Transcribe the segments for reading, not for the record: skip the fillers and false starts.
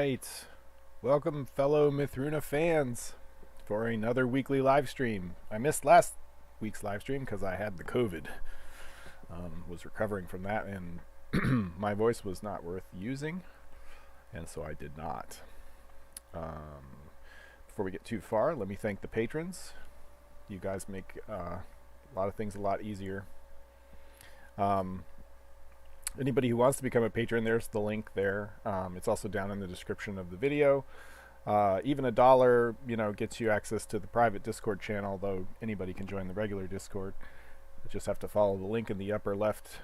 right. Welcome, fellow Mythruna fans, for another weekly live stream. I missed last week's live stream because I had the COVID. Was recovering from that, and my voice was not worth using, and so I did not. Before we get too far, let me thank the patrons. You guys make a lot of things a lot easier. Anybody who wants to become a patron, there's the link there. It's also down in the description of the video. Even $1, gets you access to the private Discord channel, though anybody can join the regular Discord. You just have to follow the link in the upper left.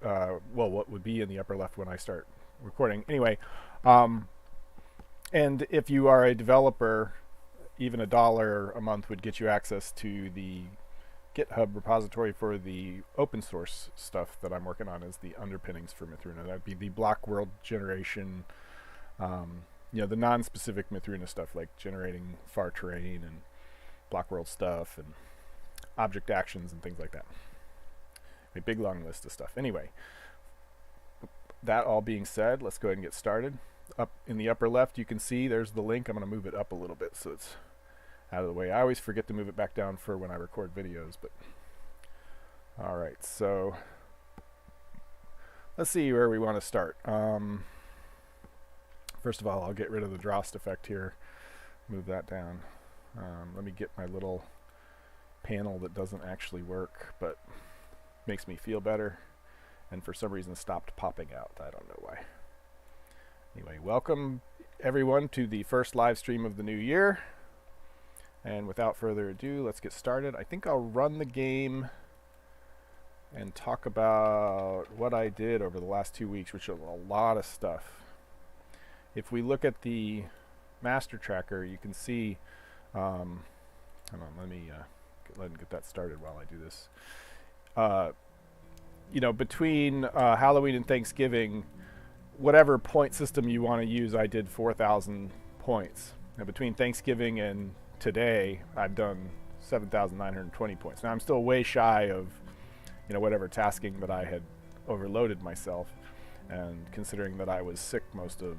What would be in the upper left when I start recording. Anyway, and if you are a developer, even $1 a month would get you access to the GitHub repository for the open source stuff that I'm working on as the underpinnings for Mythruna. That would be the block world generation, the non-specific Mythruna stuff like generating far terrain and block world stuff and object actions and things like that. A big long list of stuff. Anyway, that all being said, let's go ahead and get started. Up in the upper left, you can see there's the link. I'm going to move it up a little bit so it's out of the way. I always forget to move it back down for when I record videos, but all right, so let's see where we want to start. First of all, I'll get rid of the Drost effect here, move that down. Let me get my little panel that doesn't actually work but makes me feel better and for some reason stopped popping out. I don't know why. Anyway, welcome everyone to the first live stream of the new year. And without further ado, let's get started. I think I'll run the game and talk about what I did over the last 2 weeks, which is a lot of stuff. If we look at the master tracker, you can see, hold on, let me get that started while I do this. Between Halloween and Thanksgiving, whatever point system you want to use, I did 4,000 points. Now, between Thanksgiving and today, I've done 7,920 points. Now, I'm still way shy of, whatever tasking that I had overloaded myself. And considering that I was sick most of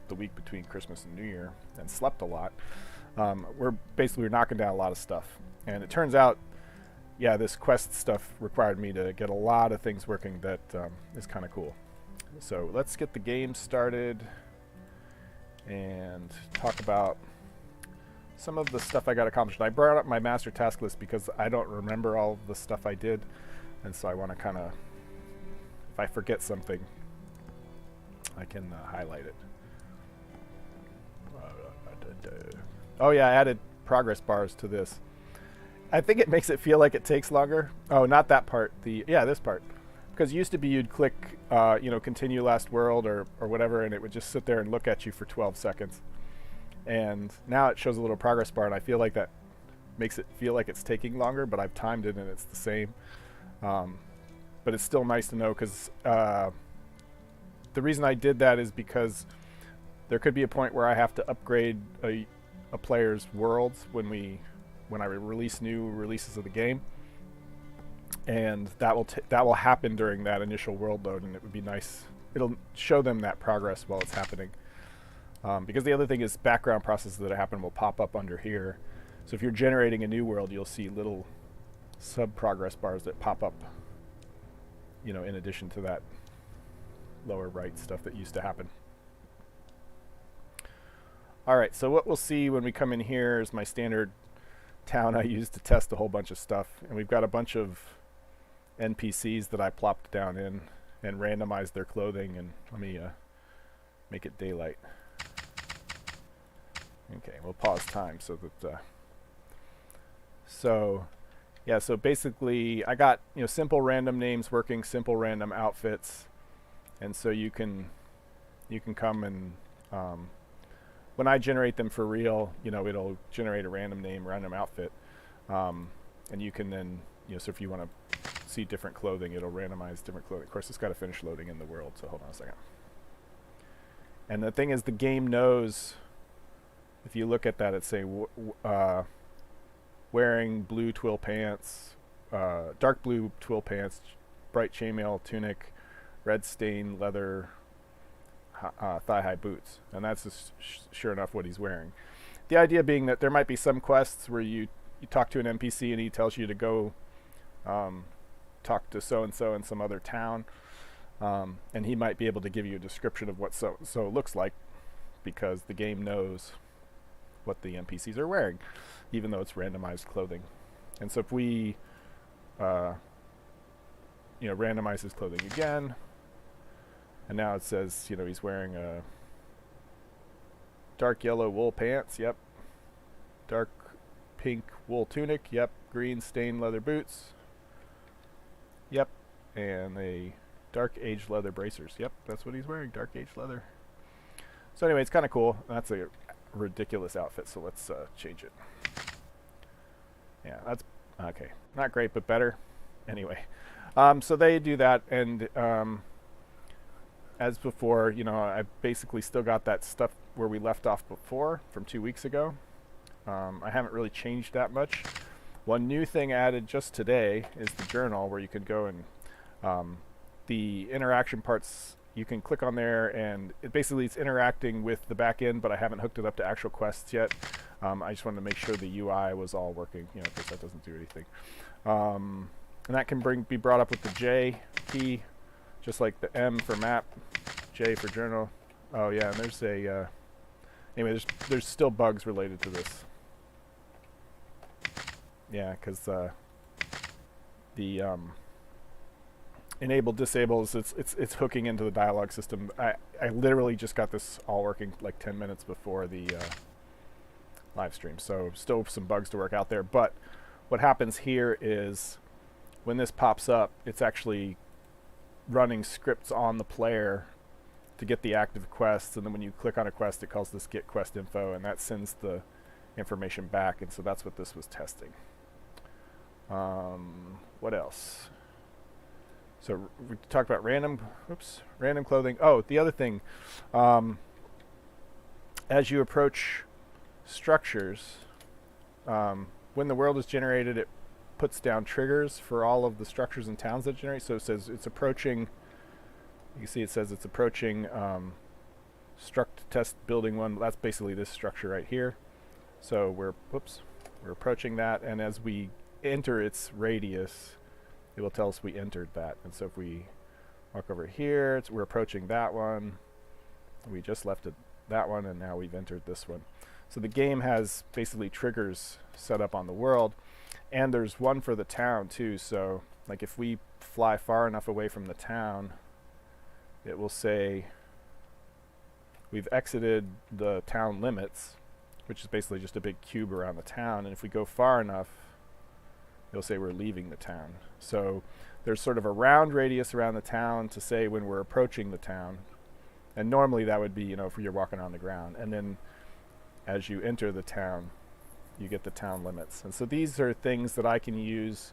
the week between Christmas and New Year and slept a lot, we're knocking down a lot of stuff. And it turns out, this quest stuff required me to get a lot of things working that is kind of cool. So let's get the game started and talk about some of the stuff I got accomplished. I brought up my master task list because I don't remember all of the stuff I did, and so I want to kind of, if I forget something, I can highlight it. Oh yeah, I added progress bars to this. I think it makes it feel like it takes longer. Oh, not that part. This part. Because it used to be you'd click, continue last world or whatever, and it would just sit there and look at you for 12 seconds. And now it shows a little progress bar, and I feel like that makes it feel like it's taking longer, but I've timed it and it's the same. But it's still nice to know because the reason I did that is because there could be a point where I have to upgrade a player's worlds when I release new releases of the game. And that will happen during that initial world load, and it would be nice. It'll show them that progress while it's happening. Because the other thing is background processes that happen will pop up under here. So if you're generating a new world, you'll see little sub-progress bars that pop up, in addition to that lower right stuff that used to happen. All right, so what we'll see when we come in here is my standard town I use to test a whole bunch of stuff. And we've got a bunch of NPCs that I plopped down in and randomized their clothing. And let me make it daylight. Okay, we'll pause time so that so basically I got simple random names working, simple random outfits, and so you can come and when I generate them for real, it'll generate a random name, random outfit, and you can then so if you want to see different clothing, it'll randomize different clothing. Of course, it's got to finish loading in the world, so hold on a second. And the thing is, the game knows. If you look at that, it's say wearing blue twill pants, dark blue twill pants, bright chainmail tunic, red stained leather, thigh-high boots, and that's just sure enough what he's wearing. The idea being that there might be some quests where you talk to an NPC and he tells you to go talk to so-and-so in some other town, and he might be able to give you a description of what so looks like, because the game knows what the NPCs are wearing, even though it's randomized clothing. And so if we randomize his clothing again, and now it says, he's wearing a dark yellow wool pants, yep. Dark pink wool tunic, yep. Green stained leather boots, yep. And a dark aged leather bracers, yep. That's what he's wearing, dark aged leather. So anyway, it's kind of cool. That's a ridiculous outfit, so let's change it. Yeah, that's okay. Not great, but better. Anyway, so they do that, and as before, I basically still got that stuff where we left off before from 2 weeks ago. I haven't really changed that much. One new thing added just today is the journal, where you can go and the interaction parts, you can click on there, and it's interacting with the back end, but I haven't hooked it up to actual quests yet. I just wanted to make sure the UI was all working, because that doesn't do anything. And that can be brought up with the J key, just like the M for map, J for journal. Oh yeah, and there's a anyway, there's still bugs related to this. Yeah, because the enable disables, it's hooking into the dialogue system. I literally just got this all working like 10 minutes before the live stream, so still some bugs to work out there. But what happens here is when this pops up, it's actually running scripts on the player to get the active quests, and then when you click on a quest, it calls this get quest info, and that sends the information back. And so that's what this was testing. What else? So we talked about random clothing. Oh, the other thing, as you approach structures, when the world is generated, it puts down triggers for all of the structures and towns that generate. So it says it's approaching, you can see it says it's approaching struct test building 1. That's basically this structure right here. So we're approaching that, and as we enter its radius, it will tell us we entered that. And so if we walk over here, we're approaching that one. We just left that one, and now we've entered this one. So the game has basically triggers set up on the world, and there's one for the town too. So like if we fly far enough away from the town, it will say we've exited the town limits, which is basically just a big cube around the town. And if we go far enough, it'll say we're leaving the town. So there's sort of a round radius around the town to say when we're approaching the town. And normally that would be, if you're walking on the ground. And then as you enter the town, you get the town limits. And so these are things that I can use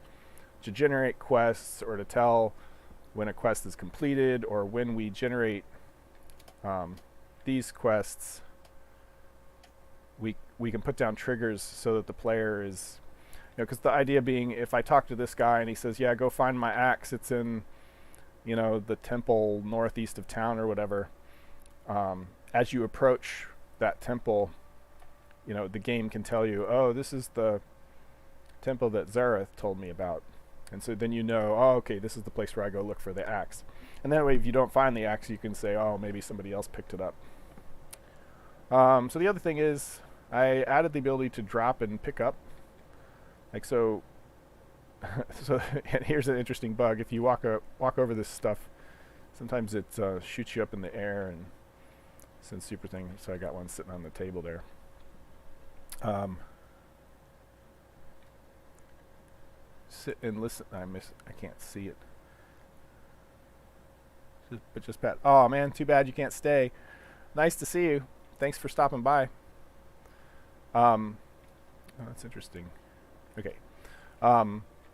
to generate quests, or to tell when a quest is completed, or when we generate these quests, we can put down triggers so that the player is, because the idea being, if I talk to this guy and he says, yeah, go find my axe, it's in, the temple northeast of town or whatever, as you approach that temple, the game can tell you, oh, this is the temple that Zareth told me about. And so then oh, okay, this is the place where I go look for the axe. And that way, if you don't find the axe, you can say, oh, maybe somebody else picked it up. So the other thing is, I added the ability to drop and pick up. Like so, and here's an interesting bug. If you walk over this stuff, sometimes it shoots you up in the air and sends super thing. So I got one sitting on the table there. Sit and listen. I can't see it. But just Pat. Oh man, too bad you can't stay. Nice to see you. Thanks for stopping by. Oh, that's interesting. Okay.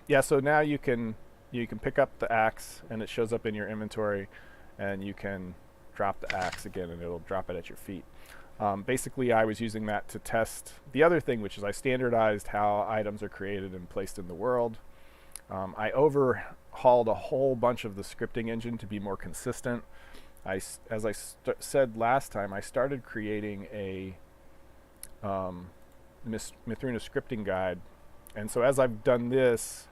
Yeah, so now you can pick up the axe, and it shows up in your inventory, and you can drop the axe again, and it'll drop it at your feet. Basically, I was using that to test the other thing, which is I standardized how items are created and placed in the world. I overhauled a whole bunch of the scripting engine to be more consistent. As I said last time, I started creating a Mythruna scripting guide, and so as I've done this,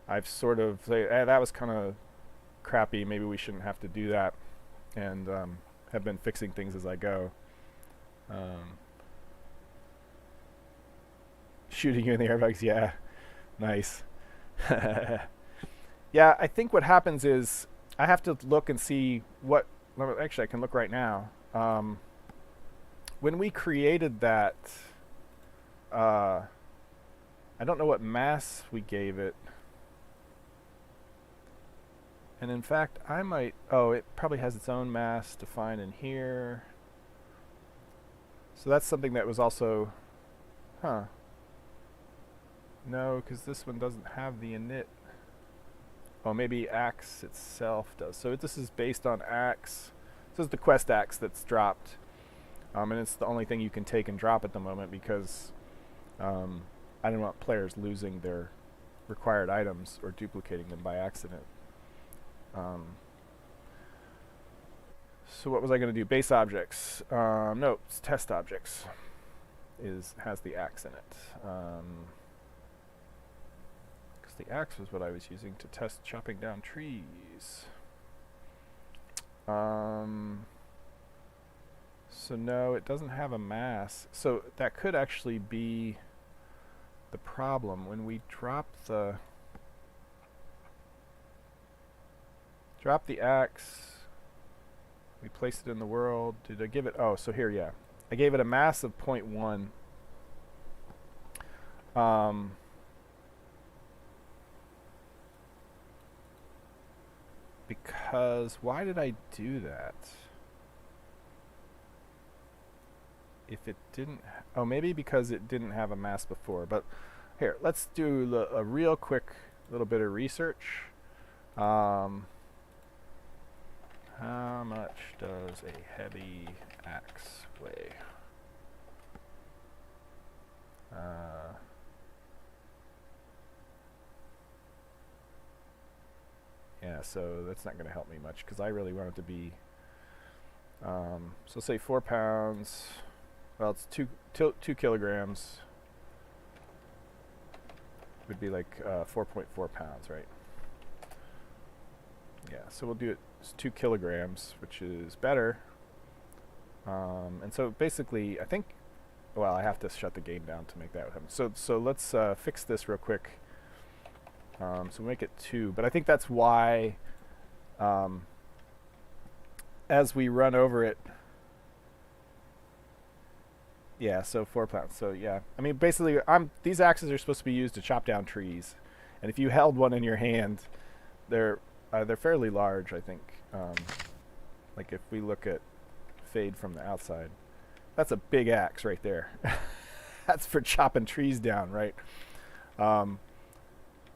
I've sort of say, that was kind of crappy. Maybe we shouldn't have to do that, and have been fixing things as I go. Shooting you in the airbags, yeah, nice. Yeah, I think what happens is I have to look and see what. Actually, I can look right now. When we created that, I don't know what mass we gave it. And in fact, I might... Oh, it probably has its own mass defined in here. So that's something that was also... Huh. No, because this one doesn't have the init. Oh, maybe axe itself does. So this is based on axe. This is the quest axe that's dropped. And it's the only thing you can take and drop at the moment because I don't want players losing their required items or duplicating them by accident. So what was I going to do? Base objects. No, it's test objects. Has the axe in it. Because the axe was what I was using to test chopping down trees. So no, it doesn't have a mass. So that could actually be the problem. When we drop the axe, we placed it in the world. Did I give it? Oh, so here, yeah. I gave it a mass of 0.1. Because why did I do that? If it didn't... Oh, maybe because it didn't have a mass before. But here, let's do a real quick little bit of research. How much does a heavy axe weigh? Yeah, so that's not going to help me much because I really want it to be... so say 4 pounds. Well, it's 2 kilograms. Would be like 4.4 pounds, right? Yeah, so we'll do it. It's 2 kilograms, which is better. And so basically, I think... Well, I have to shut the game down to make that happen. So let's fix this real quick. So we'll make it 2. But I think that's why, as we run over it... Yeah, so 4 pounds. So yeah, I mean, basically, these axes are supposed to be used to chop down trees, and if you held one in your hand, they're fairly large, I think. Like if we look at Fade from the outside, that's a big axe right there. That's for chopping trees down, right?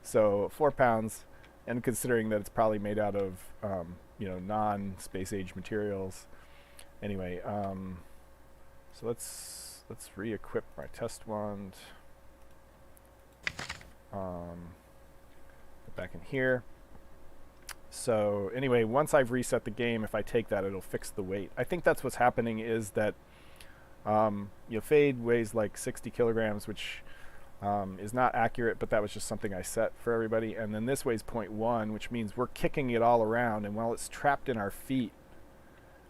So 4 pounds, and considering that it's probably made out of non-space age materials. Anyway, so let's re-equip my test wand. Put back in here. So anyway, once I've reset the game, if I take that, it'll fix the weight. I think that's what's happening is that Fade weighs like 60 kilograms, which is not accurate, but that was just something I set for everybody. And then this weighs 0.1, which means we're kicking it all around, and while it's trapped in our feet,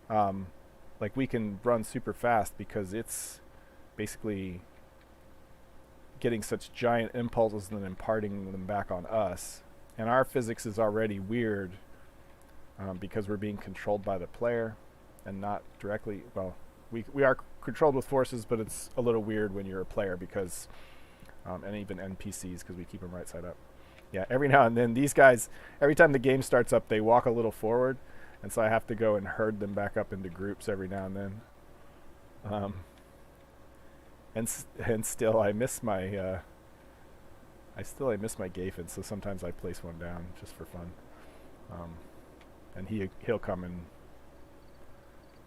like we can run super fast because it's basically getting such giant impulses and then imparting them back on us. And our physics is already weird because we're being controlled by the player and not directly... Well, we are controlled with forces, but it's a little weird when you're a player because... and even NPCs because we keep them right side up. Yeah, every now and then these guys, every time the game starts up, they walk a little forward, and so I have to go and herd them back up into groups every now and then. And still I miss my I miss my Gafen, so sometimes I place one down just for fun. And he'll come and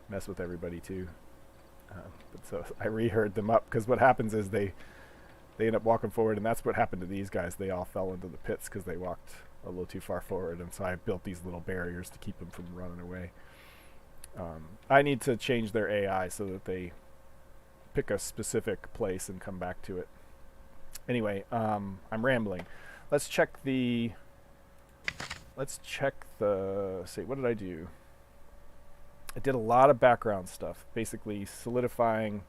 mess with everybody too. But so I re-herd them up because what happens is they end up walking forward, and that's what happened to these guys. They all fell into the pits because they walked a little too far forward, and so I built these little barriers to keep them from running away. I need to change their AI so that they pick a specific place and come back to it. Anyway, I'm rambling. Let's check the. See, what did I do? I did a lot of background stuff, basically solidifying.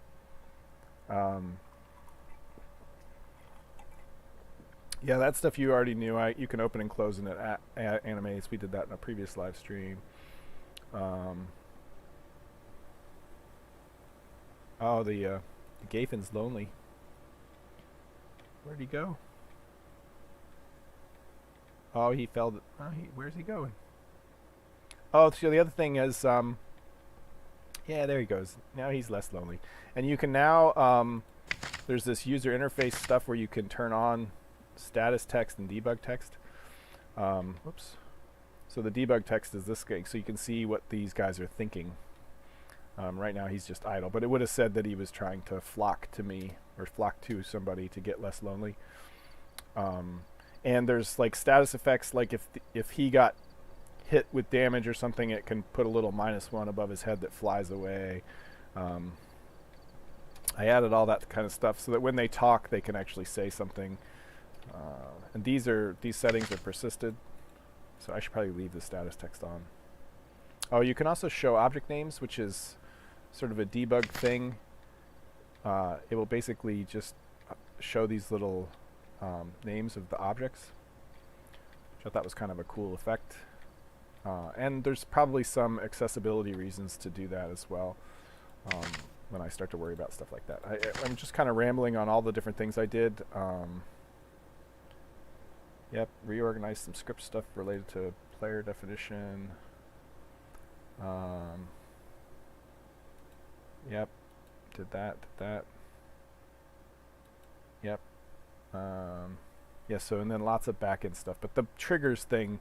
Yeah, that stuff you already knew. You can open and close in it at animates. We did that in a previous live stream. Oh, the Gafin's lonely. Where'd he go? Oh, he fell. Where's he going? Oh, so the other thing is, yeah, there he goes. Now he's less lonely. And you can now, there's this user interface stuff where you can turn on status text and debug text. Whoops. So the debug text is this guy, so you can see what these guys are thinking. Right now he's just idle, but it would have said that he was trying to flock to me or flock to somebody to get less lonely. And there's like status effects, like if he got hit with damage or something, it can put a little -1 above his head that flies away. I added all that kind of stuff so that when they talk, they can actually say something. And these settings are persisted, so I should probably leave the status text on. Oh, you can also show object names, which is sort of a debug thing. It will basically just show these little names of the objects, which I thought was kind of a cool effect. And there's probably some accessibility reasons to do that as well when I start to worry about stuff like that. I'm just kind of rambling on all the different things I did. Yep, reorganized some script stuff related to player definition. Yep, did that. Yep. Yeah, so and then lots of backend stuff. But the triggers thing,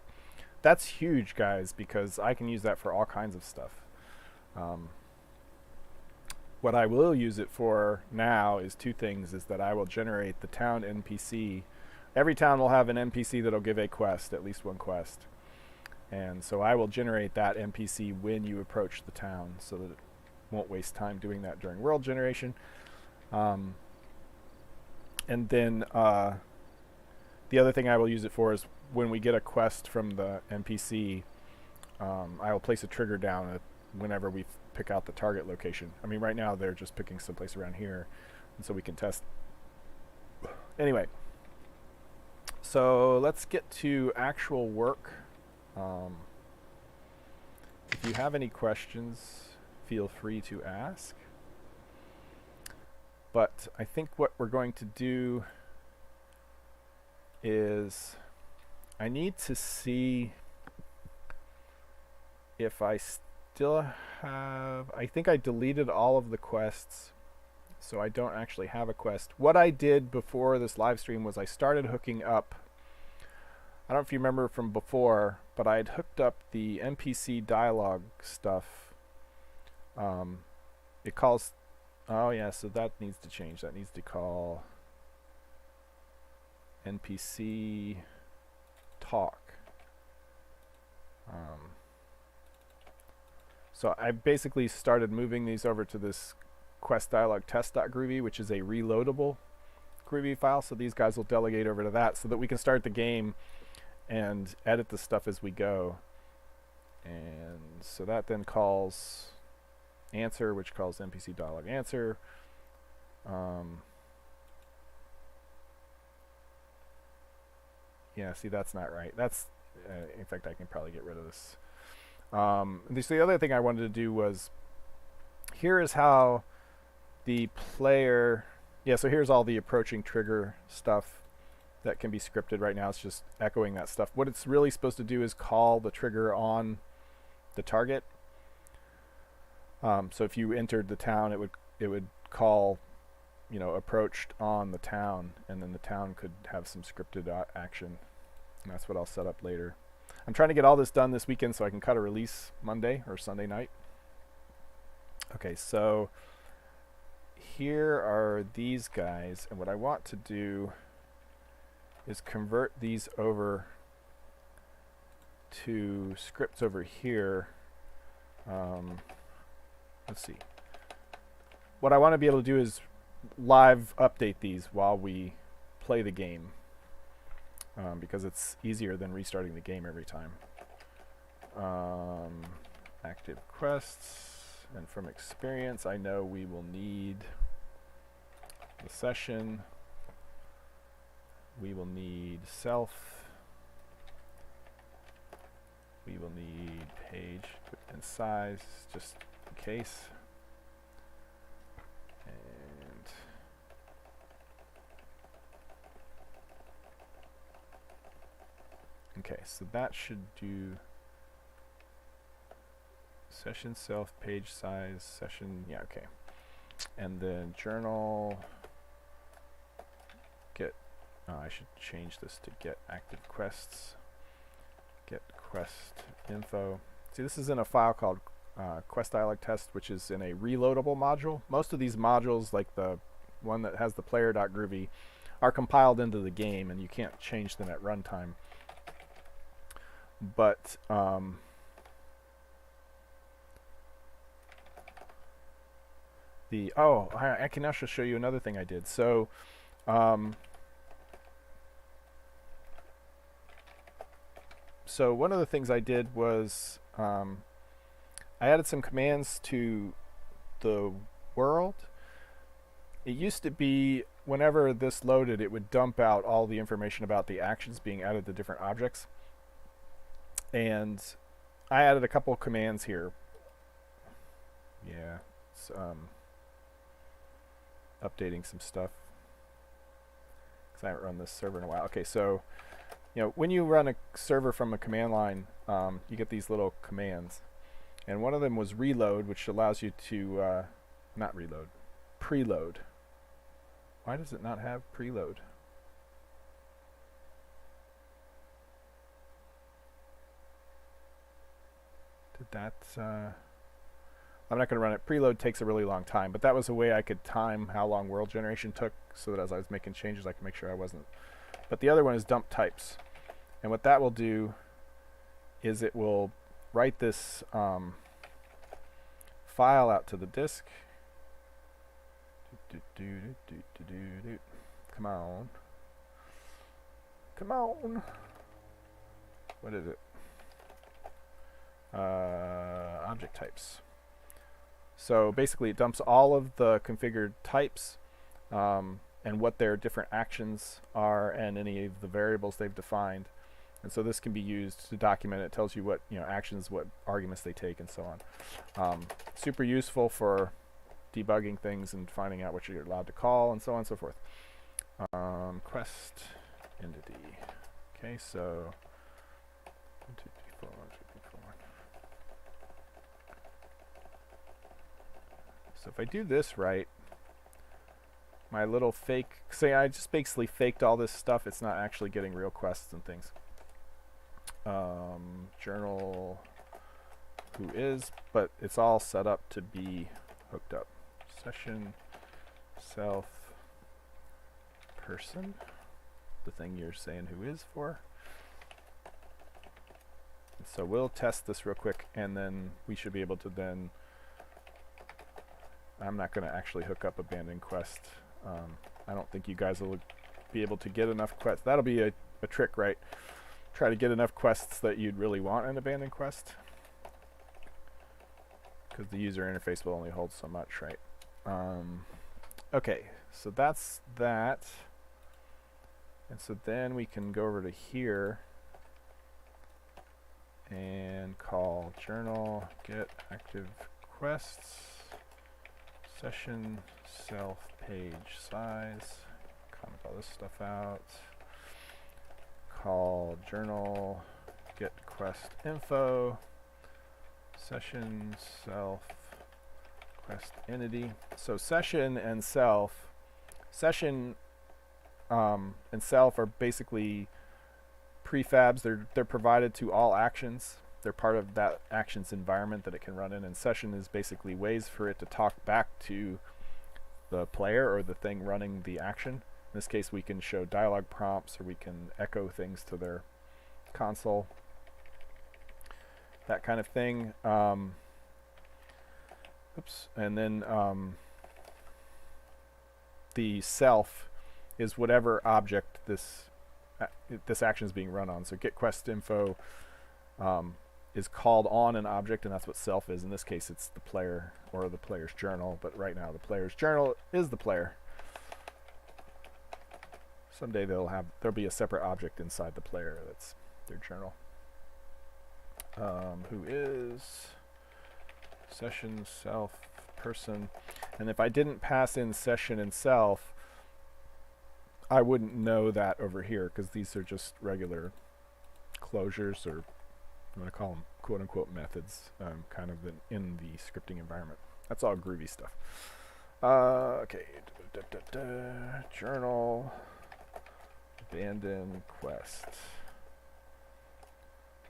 that's huge, guys, because I can use that for all kinds of stuff. What I will use it for now is two things, is that I will generate the town NPC. Every town will have an NPC that'll give a quest, at least one quest. And so I will generate that NPC when you approach the town so that it won't waste time doing that during world generation. And then the other thing I will use it for is when we get a quest from the NPC, I will place a trigger down whenever we pick out the target location. I mean, right now they're just picking someplace around here, and so we can test. Anyway, so let's get to actual work. If you have any questions, feel free to ask. But I think what we're going to do is I need to see if I still have... I think I deleted all of the quests, so I don't actually have a quest. What I did before this live stream was I started hooking up... I don't know if you remember from before, but I had hooked up the NPC dialogue stuff. It calls... Oh yeah, so that needs to change. That needs to call NPC talk. So I basically started moving these over to this quest dialog test.groovy, which is a reloadable Groovy file. So these guys will delegate over to that so that we can start the game and edit the stuff as we go. And so that then calls answer, which calls NPC dialog answer. Yeah, see, that's not right. That's in fact, I can probably get rid of this. The other thing I wanted to do was, here is how the player... Yeah, so here's all the approaching trigger stuff that can be scripted right now. It's just echoing that stuff. What it's really supposed to do is call the trigger on the target. So if you entered the town, it would call, you know, approached on the town, and then the town could have some scripted action. And that's what I'll set up later. I'm trying to get all this done this weekend so I can cut a release Monday or Sunday night. Okay, so here are these guys, and what I want to do is convert these over to scripts over here. Let's see. What I want to be able to do is live update these while we play the game, because it's easier than restarting the game every time. Active quests, and from experience I know we will need the session, we will need self, we will need page and size just in case, and okay, so that should do session self, page size, session, yeah, okay. And then journal, get, I should change this to get active quests, get quest info. See, this is in a file called quest dialog test, which is in a reloadable module. Most of these modules, like the one that has the player.groovy, are compiled into the game and you can't change them at runtime. But I can actually show you another thing I did. So so one of the things I did was I added some commands to the world. It used to be whenever this loaded, it would dump out all the information about the actions being added to different objects. And I added a couple of commands here. Yeah, it's updating some stuff because I haven't run this server in a while. Okay, so you know, when you run a server from a command line, you get these little commands, and one of them was reload, which allows you to not reload, preload. Why does it not have preload? Did that I'm not going to run it. Preload takes a really long time, but that was a way I could time how long world generation took, so that as I was making changes I could make sure I wasn't. But the other one is dump types, and what that will do is it will write this file out to the disk. Come on. Come on. What is it? Object types. So basically it dumps all of the configured types and what their different actions are and any of the variables they've defined. And so this can be used to document it. It tells you what, you know, actions, what arguments they take, and so on. Super useful for debugging things and finding out what you're allowed to call, and so on and so forth. Quest entity. Okay, so 1, 2, 3, 4, 1, 2, 3, 4. So if I do this right, my little fake, say I just basically faked all this stuff, it's not actually getting real quests and things. Journal who is, but it's all set up to be hooked up. Session self person, the thing you're saying who is for. And so we'll test this real quick, and then we should be able to then, I'm not going to actually hook up abandoned quest. I don't think you guys will be able to get enough quests. That'll be a trick, right? Try to get enough quests that you'd really want an abandoned quest, because the user interface will only hold so much, right? Okay, so that's that. And so then we can go over to here and call journal get active quests session self page size, comment all this stuff out, call journal get quest info session self quest entity. So session and self, session and self are basically prefabs. They're provided to all actions. They're part of that actions environment that it can run in, and session is basically ways for it to talk back to the player or the thing running the action. In this case, we can show dialogue prompts, or we can echo things to their console, that kind of thing. oops, and then the self is whatever object this action is being run on. So get quest info is called on an object, and that's what self is. In this case, it's the player or the player's journal, but right now the player's journal is the player. Someday there'll be a separate object inside the player that's their journal. Who is session, self, person. And if I didn't pass in session and self, I wouldn't know that over here, because these are just regular closures, or I'm going to call them quote-unquote methods, kind of in the scripting environment. That's all groovy stuff. Okay, journal, abandon quest,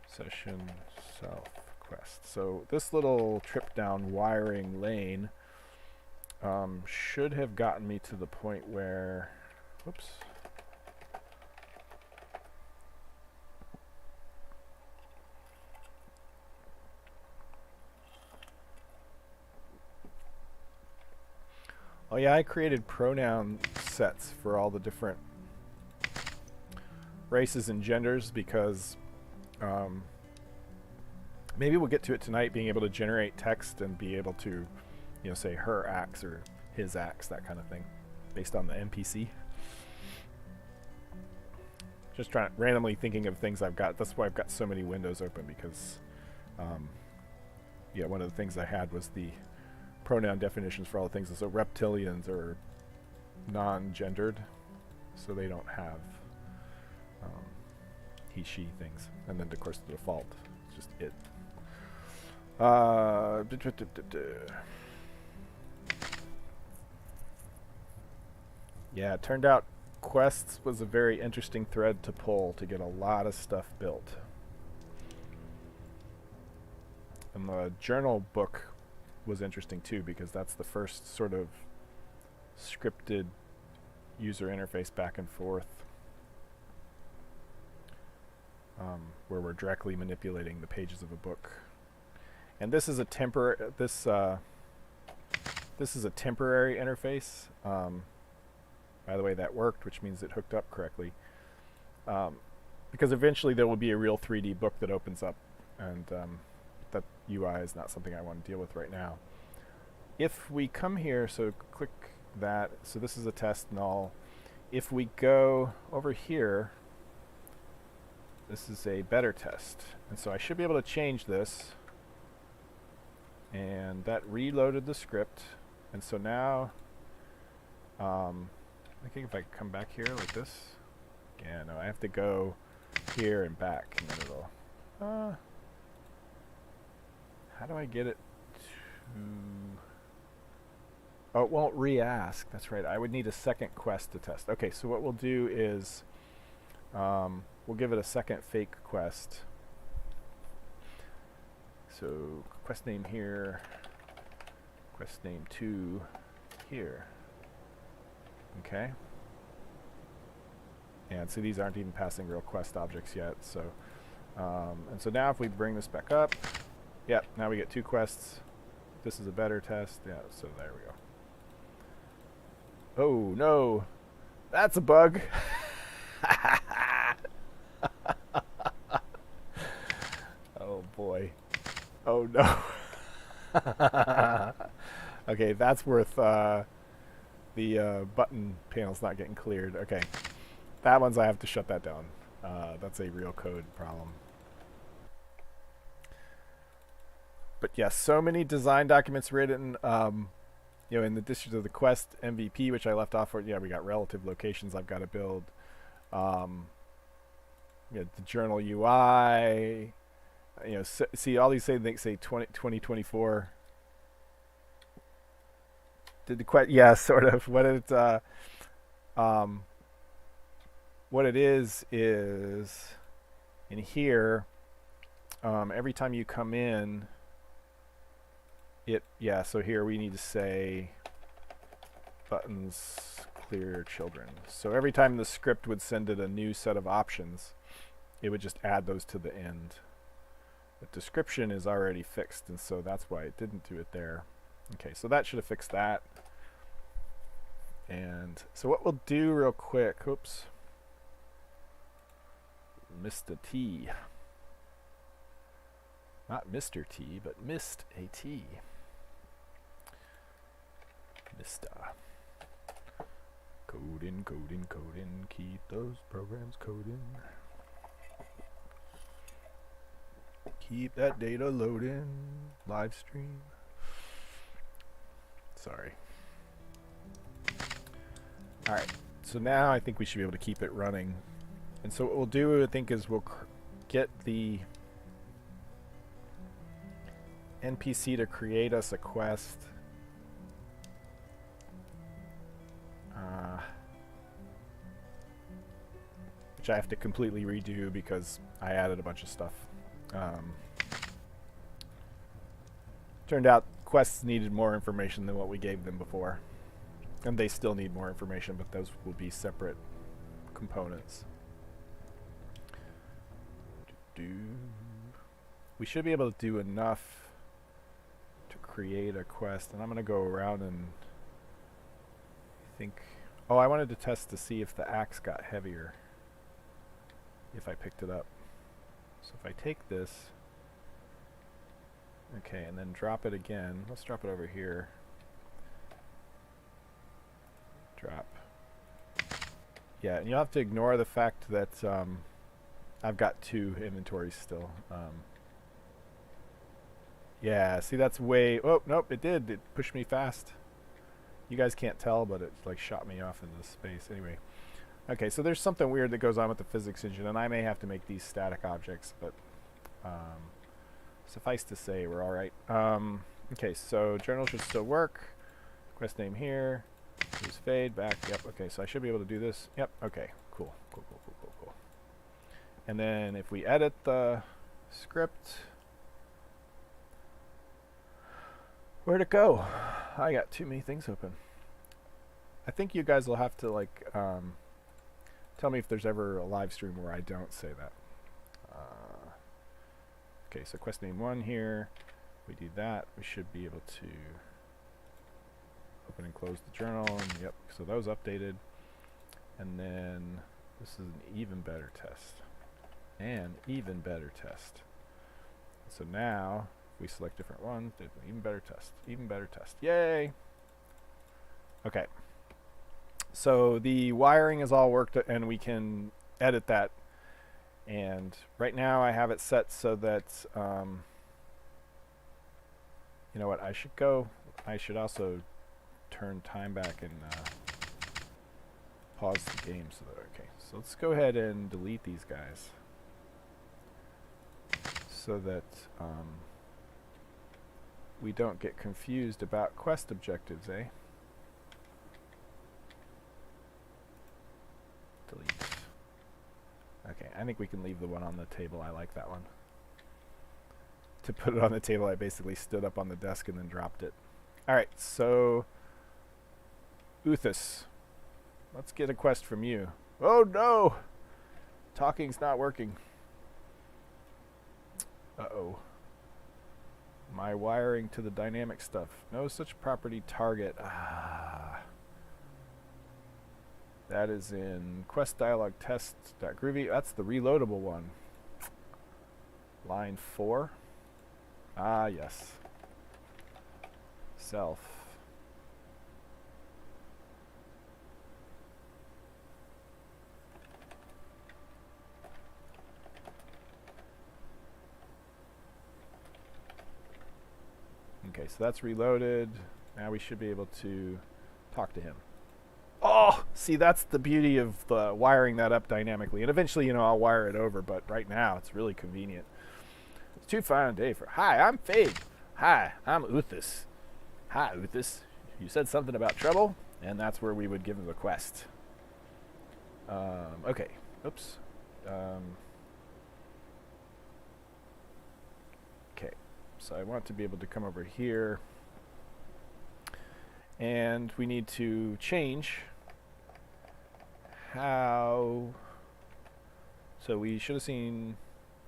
session, self, quest. So this little trip down wiring lane should have gotten me to the point where, whoops. Oh yeah, I created pronoun sets for all the different races and genders because maybe we'll get to it tonight, being able to generate text and be able to, you know, say her axe or his axe, that kind of thing, based on the NPC. Just randomly thinking of things I've got. That's why I've got so many windows open, because yeah, one of the things I had was the pronoun definitions for all the things. So reptilians are non-gendered, so they don't have he, she things. And then, of course, the default is just it. Yeah, it turned out quests was a very interesting thread to pull to get a lot of stuff built. And the journal book was interesting too, because that's the first sort of scripted user interface back and forth, where we're directly manipulating the pages of a book. And this is a temporary this is a temporary interface. By the way, that worked, which means it hooked up correctly. Because eventually there will be a real 3D book that opens up, and that UI is not something I want to deal with right now. If we come here, so click that, so this is a test and all. If we go over here, this is a better test. And so I should be able to change this. And that reloaded the script. And so now, I think if I come back here like this, yeah, no, I have to go here and back, and then it'll, how do I get it to, oh, it won't re-ask. That's right, I would need a second quest to test. Okay, so what we'll do is, we'll give it a second fake quest. So quest name here, quest name 2 here. Okay. And so these aren't even passing real quest objects yet. So, and so now if we bring this back up, yep, now we get 2 quests. This is a better test. Yeah, so there we go. Oh no, that's a bug. Oh boy. Oh no. Okay, that's worth the button panel's not getting cleared. Okay, that one's, I have to shut that down. That's a real code problem. But yes, so many design documents written. You know, in addition to the quest MVP, which I left off for, yeah, we got relative locations I've got to build. You know, the journal UI. You know, see all these things say 2024. Did the quest? Yeah, sort of. What it is in here. Every time you come in, yeah. So here we need to say buttons clear children. So every time the script would send it a new set of options, it would just add those to the end. The description is already fixed, and so that's why it didn't do it there. Okay, so that should have fixed that. And so what we'll do real quick, oops, Mr. T. Not Mr. T, but missed a T. Mr. Coding, coding, coding, keep those programs coding. Keep that data loading, live stream. Sorry. Alright, so now I think we should be able to keep it running. And so what we'll do, I think, is we'll get the NPC to create us a quest. Which I have to completely redo because I added a bunch of stuff. Turned out quests needed more information than what we gave them before. And they still need more information, but those will be separate components. We should be able to do enough to create a quest. And I'm going to go around and think... Oh, I wanted to test to see if the axe got heavier if I picked it up. So if I take this... Okay, and then drop it again. Let's drop it over here. Drop. Yeah, and you'll have to ignore the fact that I've got 2 inventories still. Yeah, see, that's way... Oh, nope, it did. It pushed me fast. You guys can't tell, but it like shot me off into space. Anyway. Okay, so there's something weird that goes on with the physics engine, and I may have to make these static objects, but suffice to say, we're all right. Okay, so journal should still work. Quest name here. Use fade back. Yep. Okay, so I should be able to do this. Yep. Okay. Cool. Cool. Cool. Cool. Cool. Cool. And then if we edit the script, where'd it go? I got too many things open. I think you guys will have to like tell me if there's ever a live stream where I don't say that. Okay, so quest name 1 here. We do that. We should be able to open and close the journal. And yep, so that was updated. And then this is an even better test. And even better test. So now we select different ones. Even better test. Even better test. Yay! Okay. So the wiring is all worked and we can edit that. And right now I have it set so that, you know what, I should also turn time back and pause the game. Okay, so let's go ahead and delete these guys so that we don't get confused about quest objectives, eh? Delete. Okay, I think we can leave the one on the table. I like that one. To put it on the table, I basically stood up on the desk and then dropped it. Alright, so... Uthus. Let's get a quest from you. Oh no! Talking's not working. Uh-oh. My wiring to the dynamic stuff. No such property target. Ah... That is in quest dialog test.groovy. That's the reloadable one. Line 4. Ah, yes. Self. Okay, so that's reloaded. Now we should be able to talk to him. Oh, see, that's the beauty of wiring that up dynamically. And eventually, you know, I'll wire it over, but right now it's really convenient. It's too fine a day for... Hi, I'm Fade. Hi, I'm Uthus. Hi, Uthus. You said something about trouble, and that's where we would give him a quest. Okay. Oops. Okay. So I want to be able to come over here. And we need to change how... So we should have seen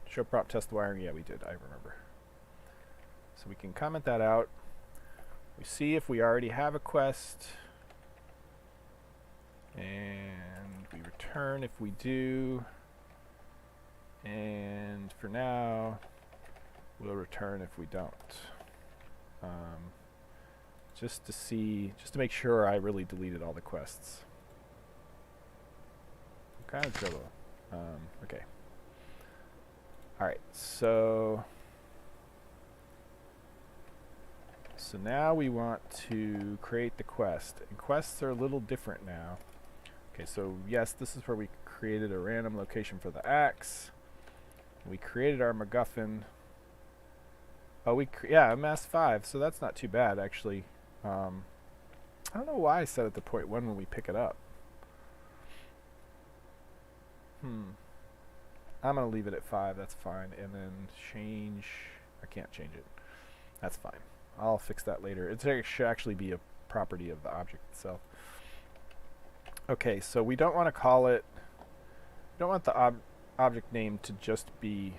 show prop test the wiring. Yeah, we did. I remember. So we can comment that out. We see if we already have a quest, and we return if we do, and for now we'll return if we don't. Just to make sure I really deleted all the quests. Kind of trouble. Okay. Alright, so now we want to create the quest. And quests are a little different now. Okay, so yes, this is where we created a random location for the axe. We created our MacGuffin. Oh, yeah, amass 5, so that's not too bad, actually. I don't know why I set it to 0.1 when we pick it up. I'm going to leave it at 5, that's fine. And then change... I can't change it. That's fine. I'll fix that later. It should actually be a property of the object itself. Okay, so we don't want to call it... We don't want the object name to just be...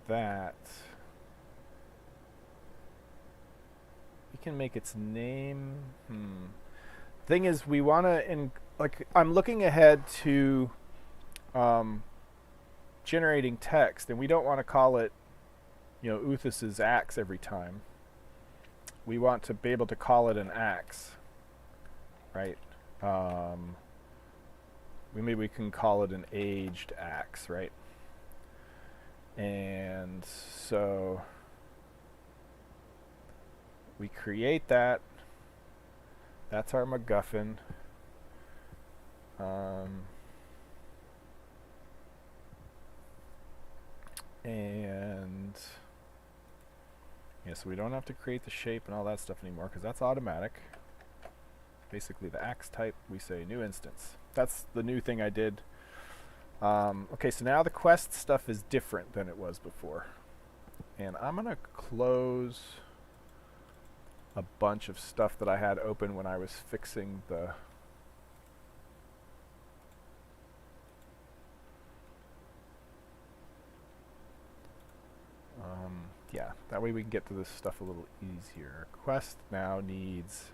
that. We can make its name... Thing is, we want to... like, I'm looking ahead to... generating text, and we don't want to call it, Uthas's axe every time. We want to be able to call it an axe, right? Maybe we can call it an aged axe, right? And so we create that. That's our MacGuffin. And yeah, so we don't have to create the shape and all that stuff anymore because that's automatic. Basically the axe type, we say new instance. That's the new thing I did. Okay, so now the quest stuff is different than it was before. And I'm going to close a bunch of stuff that I had open when I was fixing the... yeah, that way we can get to this stuff a little easier. Quest now needs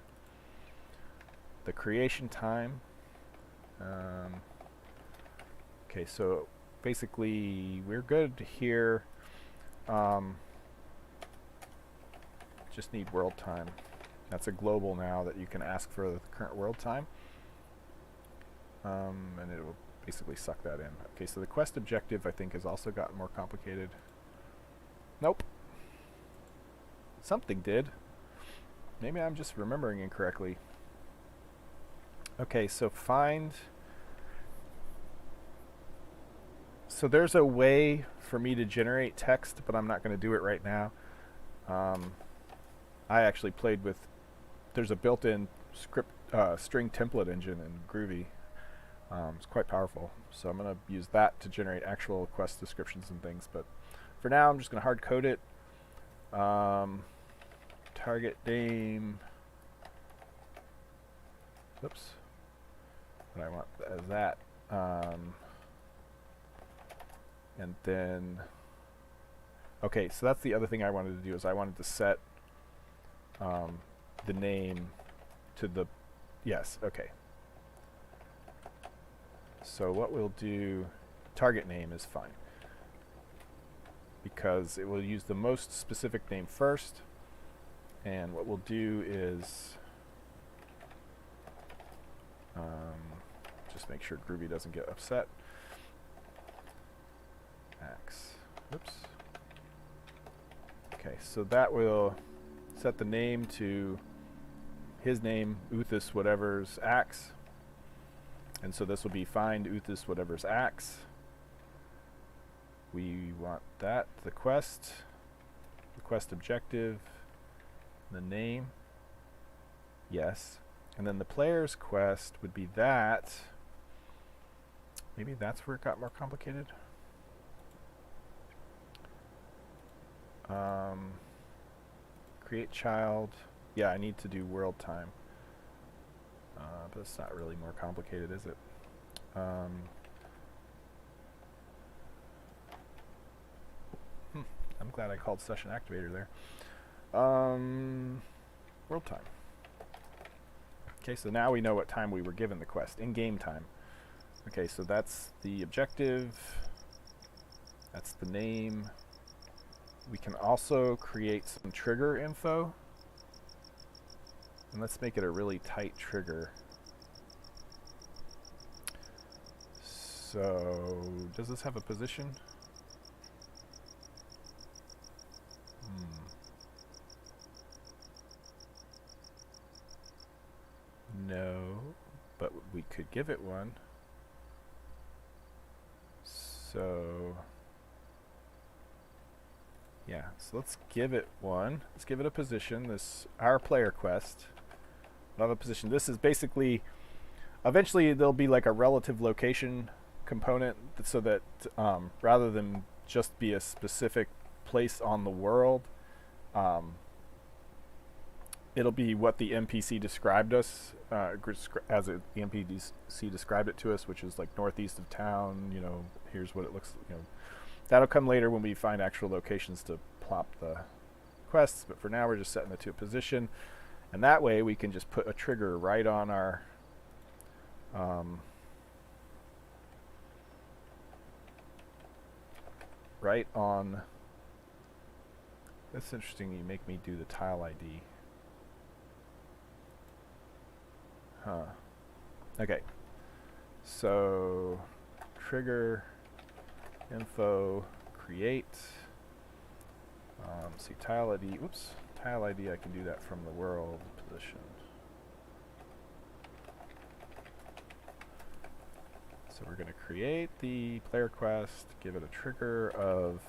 the creation time. Okay, so basically we're good here. Just need world time. That's a global now that you can ask for the current world time. And it will basically suck that in. Okay, so the quest objective I think has also gotten more complicated. Nope. Something did. Maybe I'm just remembering incorrectly. Okay, so find... So there's a way for me to generate text, but I'm not going to do it right now. I actually played with... There's a built-in script string template engine in Groovy. It's quite powerful. So I'm going to use that to generate actual quest descriptions and things, but for now, I'm just going to hard code it. Target name. Oops. What I want as that. And then... Okay, so that's the other thing I wanted to do is I wanted to set the name to the... Yes, okay. So what we'll do... Target name is fine. Because it will use the most specific name first, and what we'll do is just make sure Groovy doesn't get upset. Axe. Oops. Okay, so that will set the name to his name, Uthas whatever's axe, and so this will be find Uthas whatever's axe. We want that, the quest objective, the name, yes, and then the player's quest would be that. Maybe that's where it got more complicated. Create child. Yeah, I need to do world time. But it's not really more complicated, is it? Glad I called session activator there. World time. Okay, so now we know what time we were given the quest, in-game time. Okay, so that's the objective. That's the name. We can also create some trigger info. And let's make it a really tight trigger. So, does this have a position? No, but we could give it one. So, yeah, so let's give it one. Let's give it a position. This, our player quest, will have a position. This is basically, eventually there'll be like a relative location component so that rather than just be a specific place on the world, it'll be what the NPC described us, as the NPC described it to us, which is like northeast of town, you know, here's what it looks, you know. That'll come later when we find actual locations to plop the quests, but for now we're just setting it to a position, and that way we can just put a trigger right on our right on. That's interesting, you make me do the tile ID. Huh. Okay. So trigger info create. See tile ID. Oops. Tile ID. I can do that from the world position. So we're going to create the player quest. Give it a trigger of,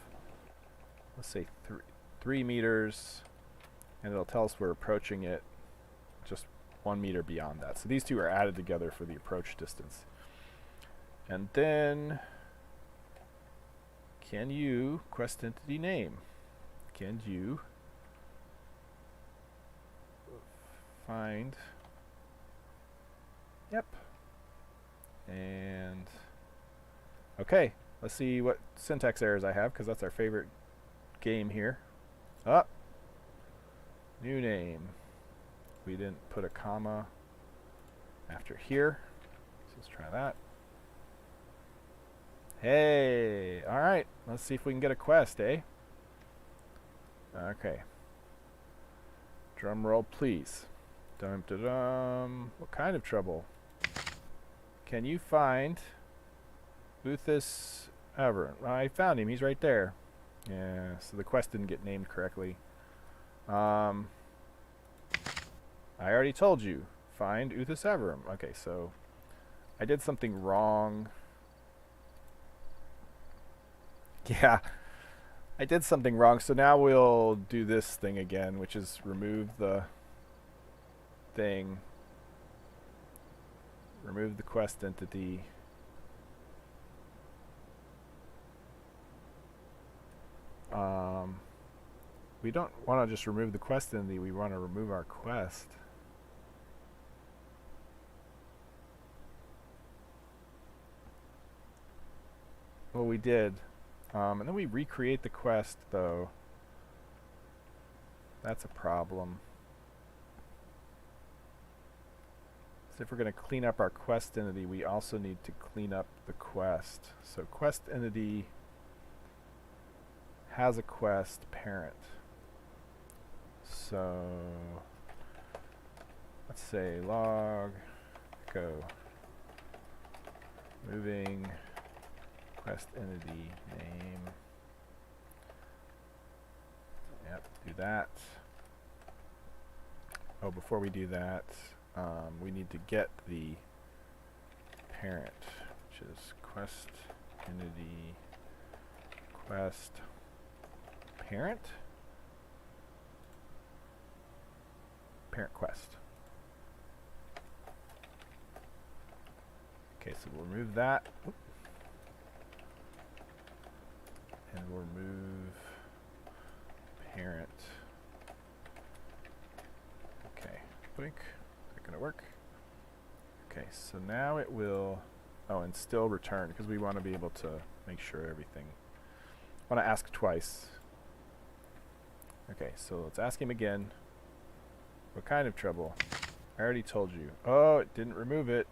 let's say 3 meters, and it'll tell us we're approaching it just 1 meter beyond that. So these two are added together for the approach distance. And then, can you quest entity name? Can you find? Yep. And okay, let's see what syntax errors I have, because that's our favorite game here. Up. New name. We didn't put a comma after here. So let's try that. Hey, all right. Let's see if we can get a quest, eh? Okay. Drum roll, please. Dum da dum. What kind of trouble? Can you find Uthis Aberrant? I found him. He's right there. Yeah. So the quest didn't get named correctly. I already told you. Find Uthis Aberrant. Okay, so I did something wrong. Yeah, I did something wrong. So now we'll do this thing again, which is remove the thing. Remove the quest entity. We don't want to just remove the quest entity. We want to remove our quest. Well, we did. And then we recreate the quest, though. That's a problem. So if we're going to clean up our quest entity, we also need to clean up the quest. So quest entity has a quest parent. So let's say log go moving quest entity name. Yep, do that. Oh, before we do that, we need to get the parent, which is quest entity quest parent quest. Okay, so we'll remove that. Oop. And we'll remove parent. Okay, blink. Is that going to work? Okay, so now it will, oh, and still return, because we want to be able to make sure everything, want to ask twice. Okay, so let's ask him again. What kind of trouble? I already told you. Oh, it didn't remove it.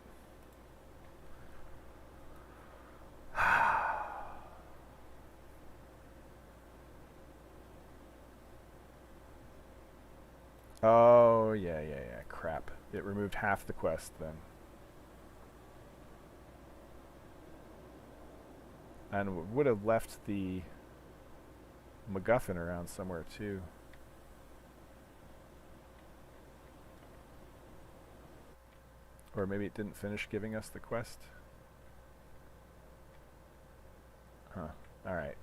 Oh, yeah. Crap. It removed half the quest then. And would have left the MacGuffin around somewhere too. Or maybe it didn't finish giving us the quest. Huh. Alright.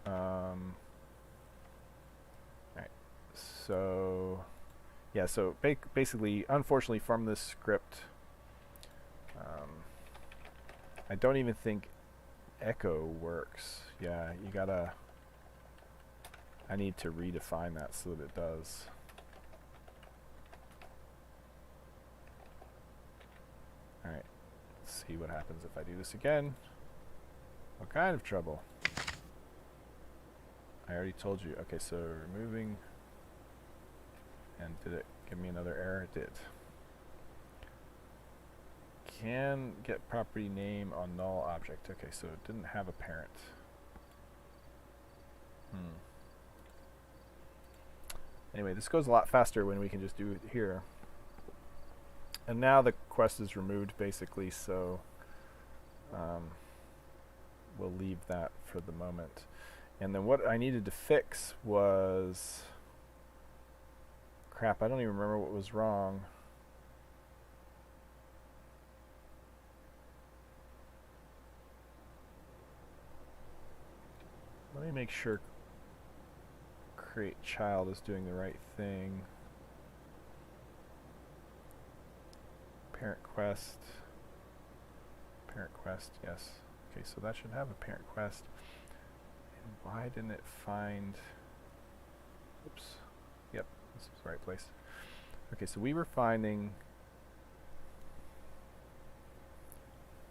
Alright. So... yeah, so basically, unfortunately from this script, I don't even think echo works. Yeah, you gotta... I need to redefine that so that it does. Alright, let's see what happens if I do this again. What kind of trouble? I already told you. Okay, so removing... and did it give me another error? It did. Can get property name on null object. Okay, so it didn't have a parent. Anyway, this goes a lot faster when we can just do it here. And now the quest is removed basically, so we'll leave that for the moment. And then what I needed to fix was... crap, I don't even remember what was wrong. Let me make sure create child is doing the right thing. Parent quest. Parent quest, yes. Okay, so that should have a parent quest. And why didn't it find... oops. Yep, this is the right place. Okay, so we were finding...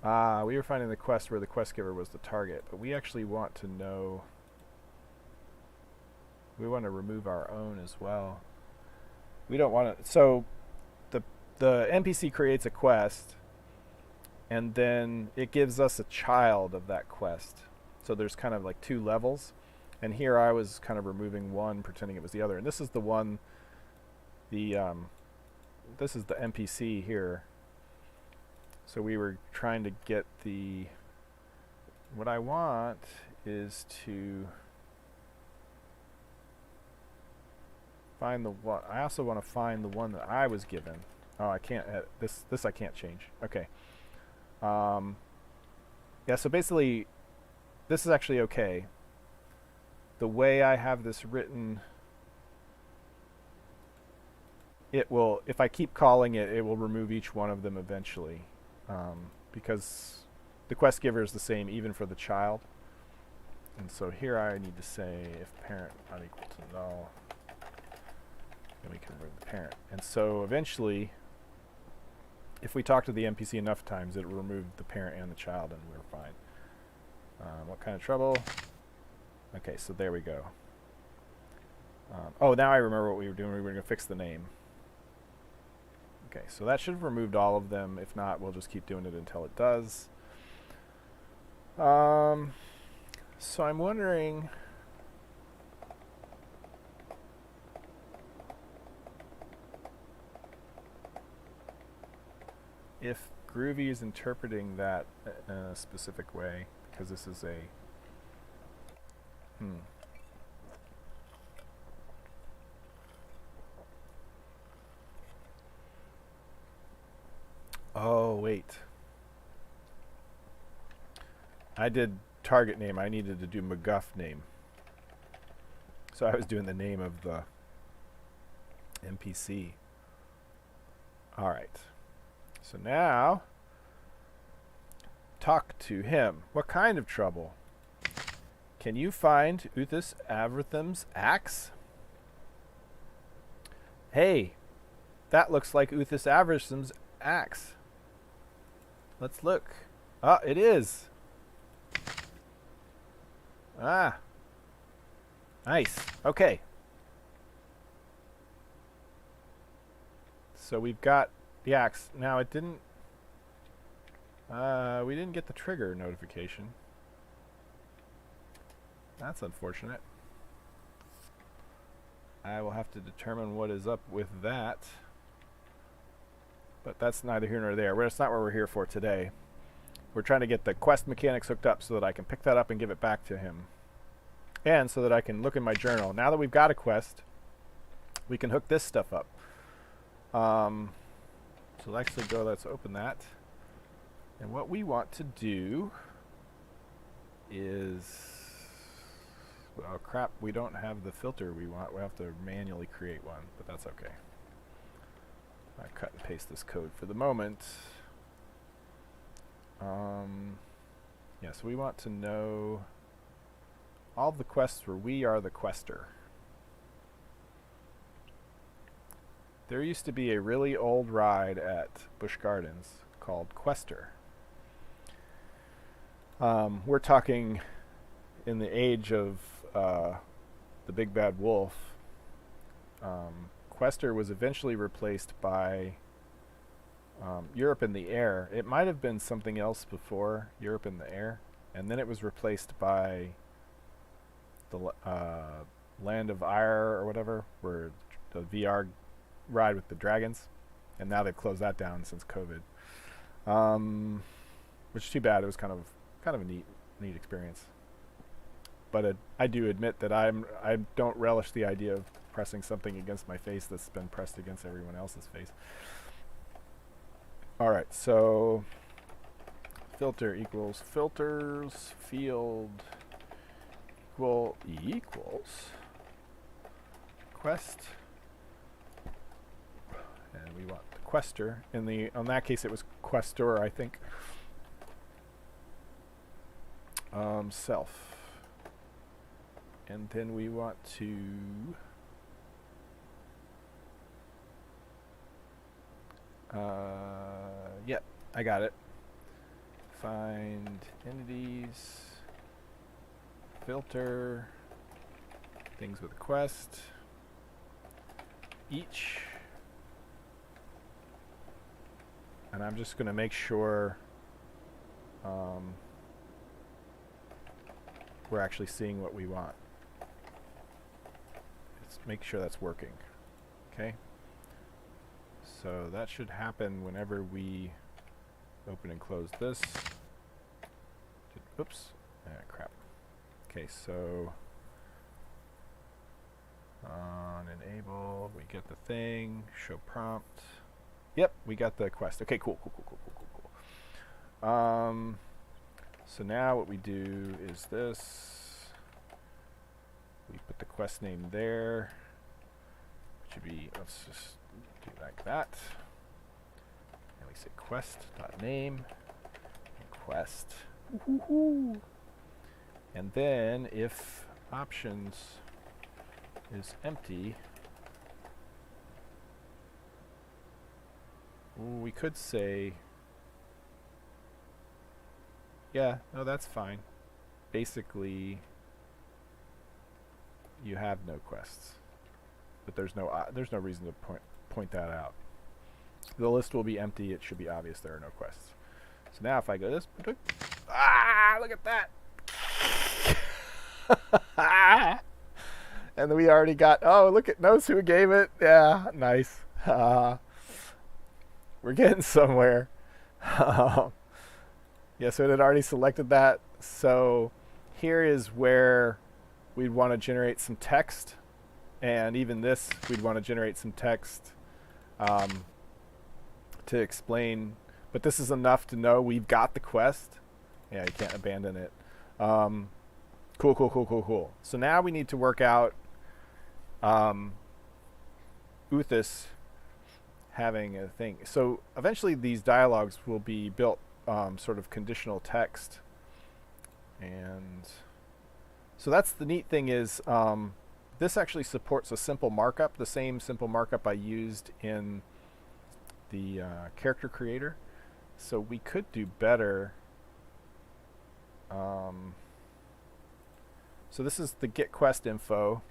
we were finding the quest where the quest giver was the target, but we actually want to know... we want to remove our own as well. We don't want to... so the NPC creates a quest, and then it gives us a child of that quest. So there's kind of like two levels, and here I was kind of removing one, pretending it was the other. And this is the one, this is the NPC here. So we were trying to get the... what I want is to find the one... I also want to find the one that I was given. Oh, I can't... this I can't change. Okay. Yeah, so basically, this is actually okay. The way I have this written, it will... if I keep calling it, it will remove each one of them eventually. Because the quest giver is the same even for the child. And so here I need to say if parent not equal to null, then we can remove the parent. And so eventually, if we talk to the NPC enough times, it will remove the parent and the child, and we're fine. What kind of trouble? Okay, so there we go. Oh, now I remember what we were doing. We were going to fix the name. Okay, so that should have removed all of them. If not, we'll just keep doing it until it does. So I'm wondering... if Groovy is interpreting that in a specific way, because this is a... Oh, wait. I did target name. I needed to do MacGuff name. So I was doing the name of the NPC. All right. So now, talk to him. What kind of trouble? Can you find Uthis Avratham's axe? Hey, that looks like Uthis Avratham's axe. Let's look. Ah, it is. Ah. Nice. Okay. So we've got the axe. Now it didn't, we didn't get the trigger notification. That's unfortunate. I will have to determine what is up with that. But that's neither here nor there. That's not what we're here for today. We're trying to get the quest mechanics hooked up so that I can pick that up and give it back to him. And so that I can look in my journal. Now that we've got a quest, we can hook this stuff up. So let's actually go, let's open that. And what we want to do is, oh crap, we don't have the filter we want. We have to manually create one, but that's okay. I cut and paste this code for the moment. Yeah, so we want to know all the quests where we are the quester. There used to be a really old ride at Busch Gardens called Quester. We're talking in the age of the Big Bad Wolf. Quester was eventually replaced by Europe in the Air. It might have been something else before Europe in the Air, and then it was replaced by the Land of Ire or whatever, where the VR ride with the dragons, and now they've closed that down since COVID. Which is too bad. It was kind of a neat experience. But I do admit that I don't relish the idea of pressing something against my face that's been pressed against everyone else's face. Alright, so filter equals filters field equals quest, and we want the quester. On that case it was questor, I think. Self, and then we want to yep, I got it. Find entities, filter things with a quest, each, and I'm just going to make sure we're actually seeing what we want. Let's make sure that's working. Okay. So that should happen whenever we open and close this. Oops. Crap. Okay, so on enable, we get the thing, show prompt. Yep, we got the quest. Okay, cool. So now what we do is this. We put the quest name there. It should be, let's just do like that. And we say quest.name and quest. Woo-hoo-hoo. And then if options is empty, we could say, yeah, no, that's fine. Basically, you have no quests, but there's no reason to point that out. The list will be empty. It should be obvious there are no quests. So now if I go this, look at that. And then we already got, oh, look, it knows who gave it. Yeah, nice. We're getting somewhere. Yeah, so it had already selected that. So here is where we'd want to generate some text. And even this, we'd want to generate some text to explain. But this is enough to know we've got the quest. Yeah, you can't abandon it. Cool. So now we need to work out Uthis having a thing. So eventually these dialogues will be built sort of conditional text. And so that's the neat thing is this actually supports a simple markup, the same simple markup I used in the character creator. So we could do better. So this is the get quest info.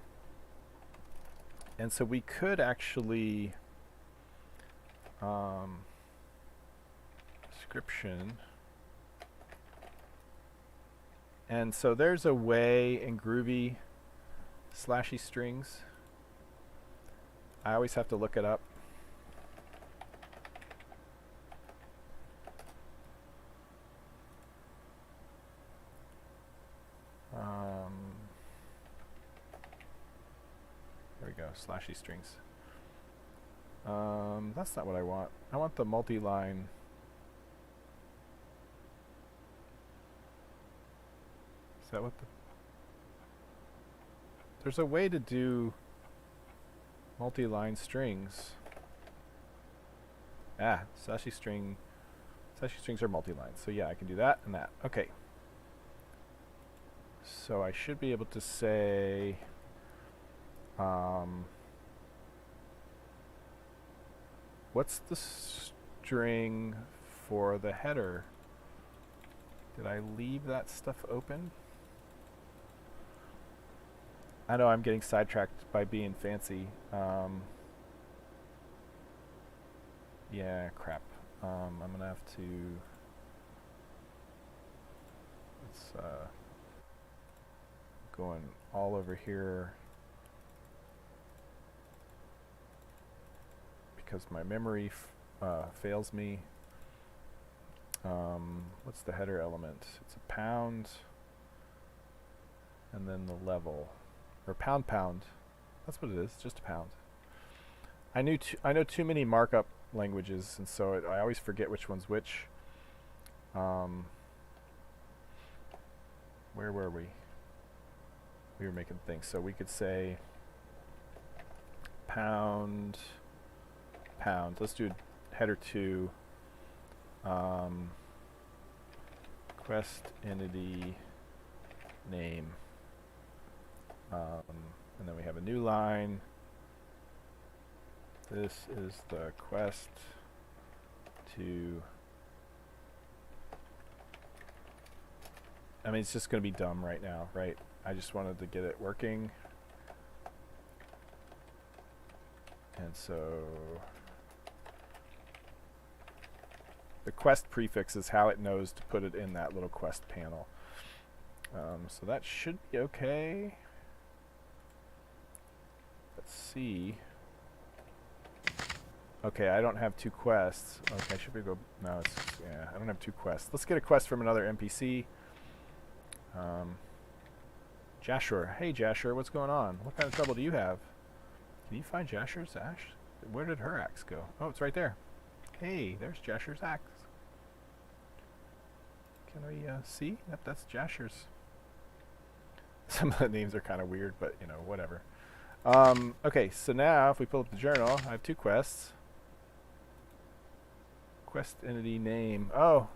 And so we could actually Description. And so there's a way in Groovy slashy strings. I always have to look it up. There we go, slashy strings. That's not what I want. I want the multi-line. Is that what the... There's a way to do multi-line strings. Slashy strings are multi-line. So yeah, I can do that and that. Okay. So I should be able to say what's the string for the header? Did I leave that stuff open? I know I'm getting sidetracked by being fancy. Yeah, crap. I'm gonna have to... It's going all over here because my memory fails me. What's the header element? It's a pound and then the level. Or pound. That's what it is, just a pound. I know too many markup languages, and so I always forget which one's which. Where were we? We were making things. So we could say pound. Let's do header 2. Quest entity name. And then we have a new line. This is the quest to... I mean, it's just going to be dumb right now, right? I just wanted to get it working. And so... the quest prefix is how it knows to put it in that little quest panel. So that should be okay. Let's see. Okay, I don't have 2 quests. Okay, should we go... No, it's... Yeah, I don't have 2 quests. Let's get a quest from another NPC. Jashur. Hey, Jashur, what's going on? What kind of trouble do you have? Can you find Jashur's axe? Where did her axe go? Oh, it's right there. Hey, there's Jashur's axe. Can we see? Yep, that's Jashur's. Some of the names are kind of weird, but, you know, whatever. Okay, so now if we pull up the journal, I have 2 quests. Quest entity name. Oh,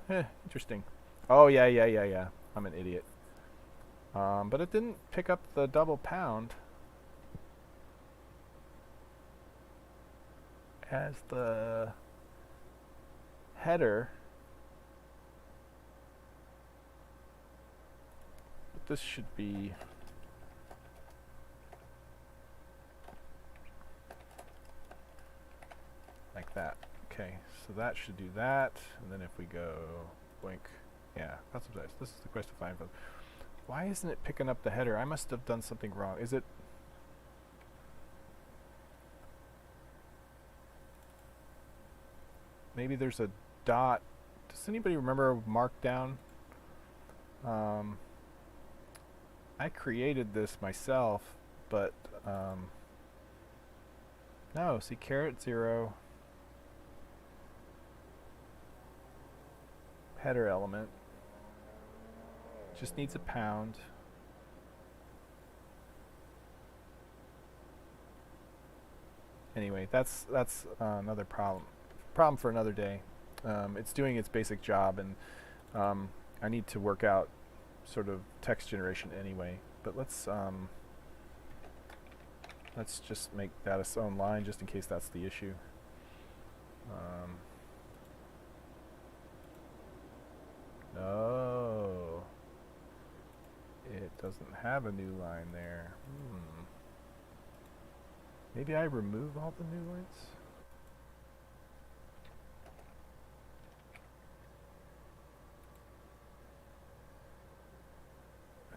interesting. Oh, yeah. I'm an idiot. But it didn't pick up the double pound as the header. But this should be... like that. Okay, so that should do that. And then if we go blink, yeah, that's what it is. This is the quest to find. Why isn't it picking up the header? I must have done something wrong. Is it? Maybe there's a dot. Does anybody remember Markdown? I created this myself, but no. See, caret 0. Header element just needs a pound. Anyway, that's another problem for another day. It's doing its basic job, and I need to work out sort of text generation anyway. But let's just make that its own line just in case that's the issue. No, it doesn't have a new line there. Maybe I remove all the new lines?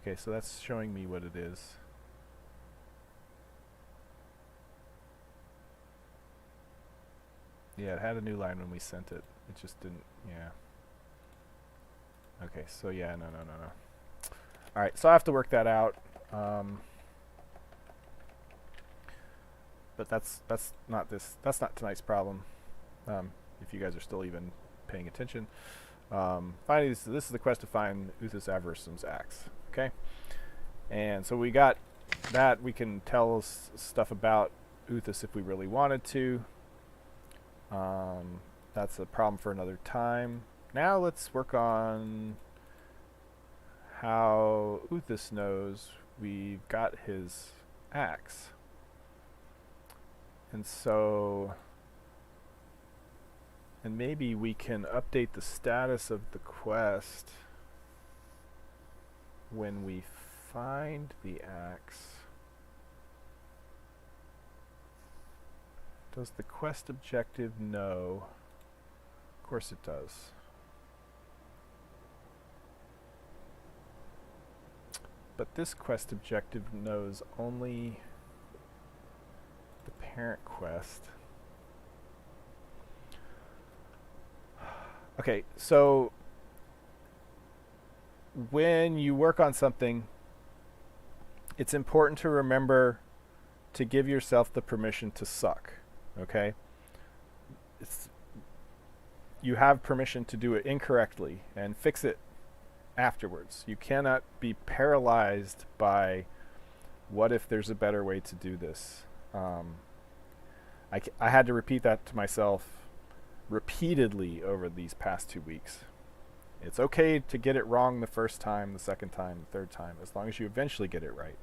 Okay, so that's showing me what it is. Yeah, it had a new line when we sent it. It just didn't, yeah. Okay, so yeah, no. Alright, so I have to work that out. But that's not tonight's problem. If you guys are still even paying attention. Finally, this is the quest to find Uthus Aversum's axe. Okay? And so we got that. We can tell us stuff about Uthus if we really wanted to. That's a problem for another time. Now let's work on how Uthus knows we've got his axe. And so, and maybe we can update the status of the quest when we find the axe. Does the quest objective know? Of course it does. But this quest objective knows only the parent quest. Okay, so when you work on something, it's important to remember to give yourself the permission to suck. Okay? You have permission to do it incorrectly and fix it afterwards. You cannot be paralyzed by what if there's a better way to do this. I had to repeat that to myself repeatedly over these past 2 weeks. It's okay to get it wrong the first time, the second time, the third time, as long as you eventually get it right.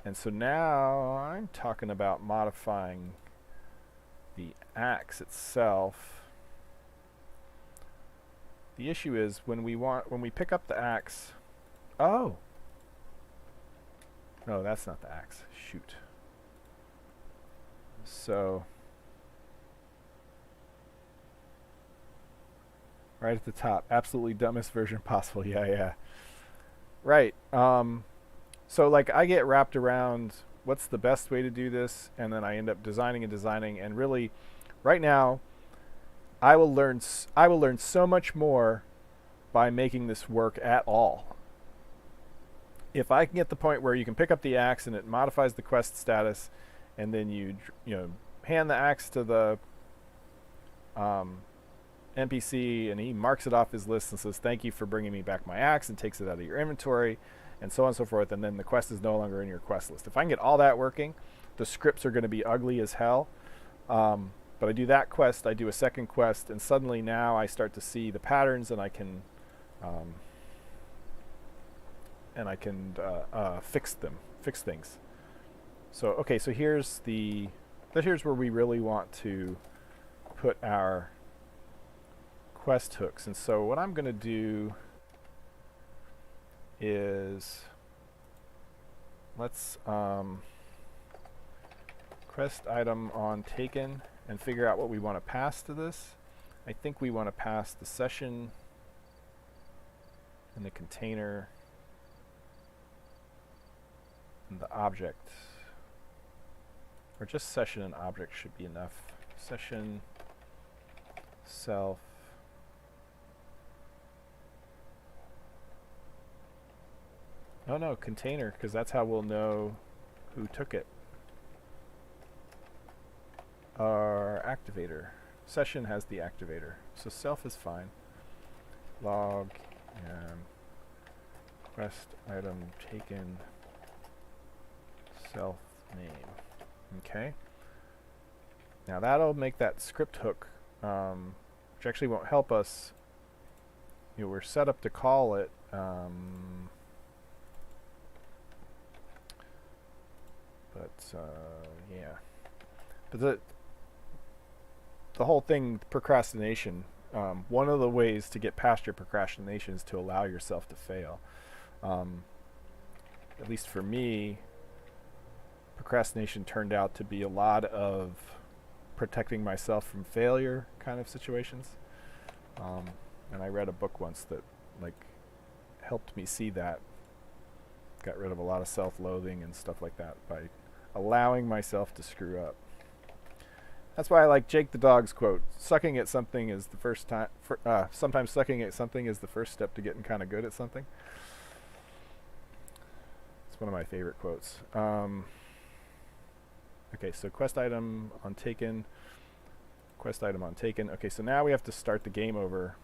And so now I'm talking about modifying the axe itself. The issue is when we pick up the axe. Oh! No, that's not the axe. Shoot. So right at the top, absolutely dumbest version possible. Yeah. Right. So like I get wrapped around what's the best way to do this, and then I end up designing, and really right now I will learn so much more by making this work at all. If I can get the point where you can pick up the axe and it modifies the quest status, and then you hand the axe to the NPC and he marks it off his list and says thank you for bringing me back my axe and takes it out of your inventory and so on and so forth, and then the quest is no longer in your quest list. If I can get all that working, the scripts are going to be ugly as hell. But I do that quest, I do a second quest, and suddenly now I start to see the patterns, and I can fix things. So okay, so here's where we really want to put our quest hooks. And so what I'm going to do is let's quest item on taken and figure out what we want to pass to this. I think we want to pass the session and the container and the object, or just session and object should be enough. Session, self, no, container, because that's how we'll know who took it. Our activator. Session has the activator, so self is fine. Log and quest item taken, self name. Okay. Now that'll make that script hook, which actually won't help us. We're set up to call it. Yeah. But the whole thing, procrastination, one of the ways to get past your procrastination is to allow yourself to fail. At least for me, procrastination turned out to be a lot of protecting myself from failure kind of situations. And I read a book once that helped me see that. Got rid of a lot of self-loathing and stuff like that by allowing myself to screw up. That's why I like Jake the dog's quote: "Sucking at something is the first time. Sometimes sucking at something is the first step to getting kind of good at something." It's one of my favorite quotes. Okay, so quest item on taken. Quest item on taken. Okay, so now we have to start the game over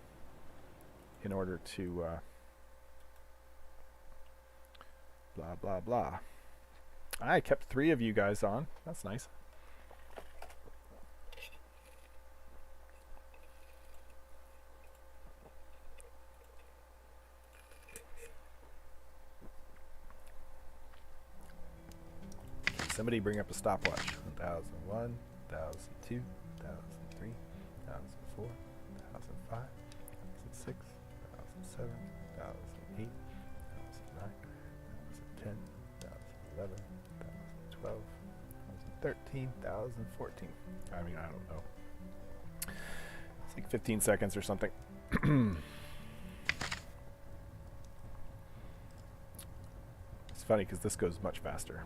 in order to blah blah blah. I kept 3 of you guys on. That's nice. Somebody bring up a stopwatch. 1001, 1002, 1003, 1004, 1005, 1006, 1007, 1008, 1009, 1010, 1011, 1012, 1013, 1014. I mean, I don't know. It's like 15 seconds or something. It's funny because this goes much faster.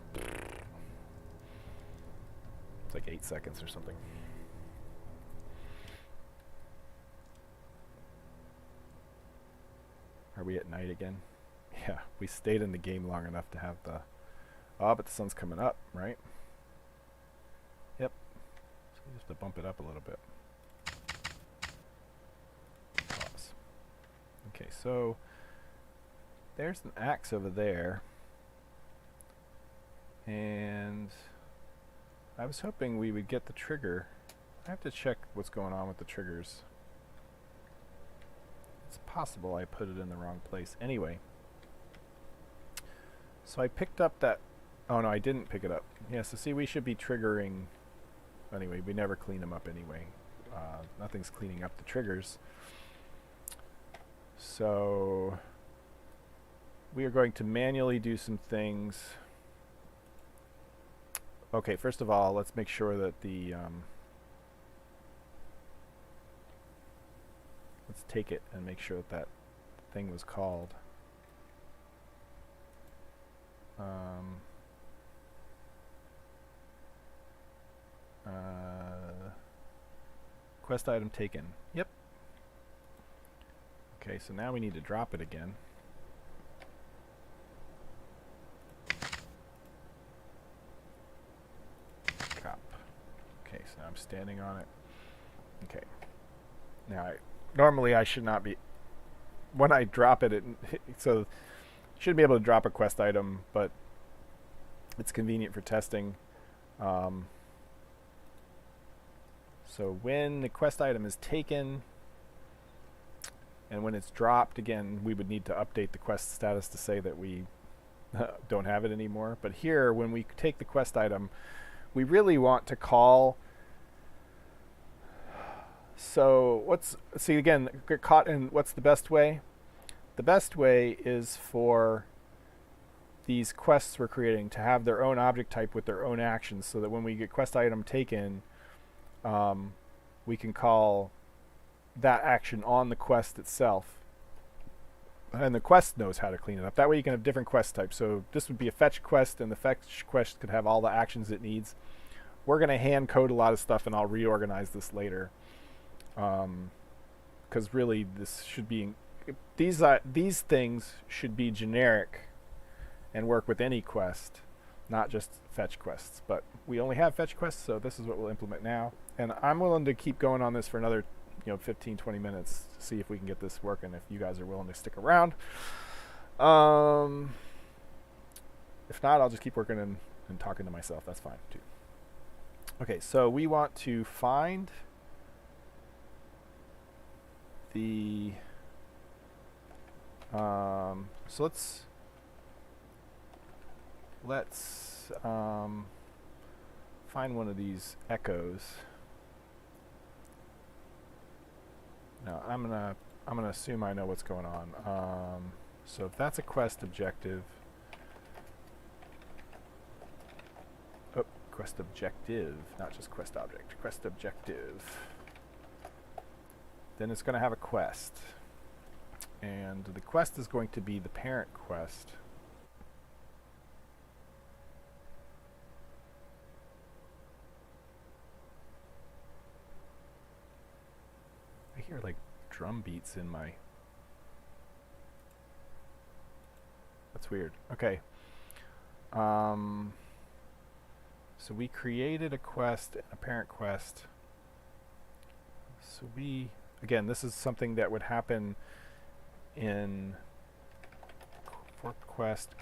It's like 8 seconds or something. Are we at night again? Yeah, we stayed in the game long enough to have the... Oh, but the sun's coming up, right? Yep. So we have to bump it up a little bit. Pause. Okay, so there's an axe over there. And I was hoping we would get the trigger. I have to check what's going on with the triggers. It's possible I put it in the wrong place. Anyway. So I picked up that... Oh no, I didn't pick it up. Yeah, so see, we should be triggering... Anyway, we never clean them up anyway. Nothing's cleaning up the triggers. So we are going to manually do some things. Okay, first of all, let's make sure that the... let's take it and make sure that that thing was called. Quest item taken. Yep. Okay, so now we need to drop it again. Cop. Okay, so now I'm standing on it. Okay. Now, normally I should not be... When I drop it, so should be able to drop a quest item, but it's convenient for testing. So when the quest item is taken and when it's dropped, again, we would need to update the quest status to say that we don't have it anymore. But here, when we take the quest item, we really want to call... So see again, get caught in what's the best way? The best way is for these quests we're creating to have their own object type with their own actions, so that when we get quest item taken, we can call that action on the quest itself. And the quest knows how to clean it up. That way you can have different quest types. So this would be a fetch quest, and the fetch quest could have all the actions it needs. We're going to hand code a lot of stuff, and I'll reorganize this later. Because really this should be... These things should be generic and work with any quest, not just fetch quests. But we only have fetch quests, so this is what we'll implement now. And I'm willing to keep going on this for another 15, 20 minutes to see if we can get this working, if you guys are willing to stick around. If not, I'll just keep working and talking to myself. That's fine, too. Okay, so we want to find the... so let's find one of these echoes. Now I'm gonna assume I know what's going on. So if that's a quest objective, quest objective, not just quest object, quest objective, then it's gonna have a quest. And the quest is going to be the parent quest. I hear like drum beats in my... That's weird. Okay. So we created a quest and a parent quest. So we... Again, this is something that would happen in fork quest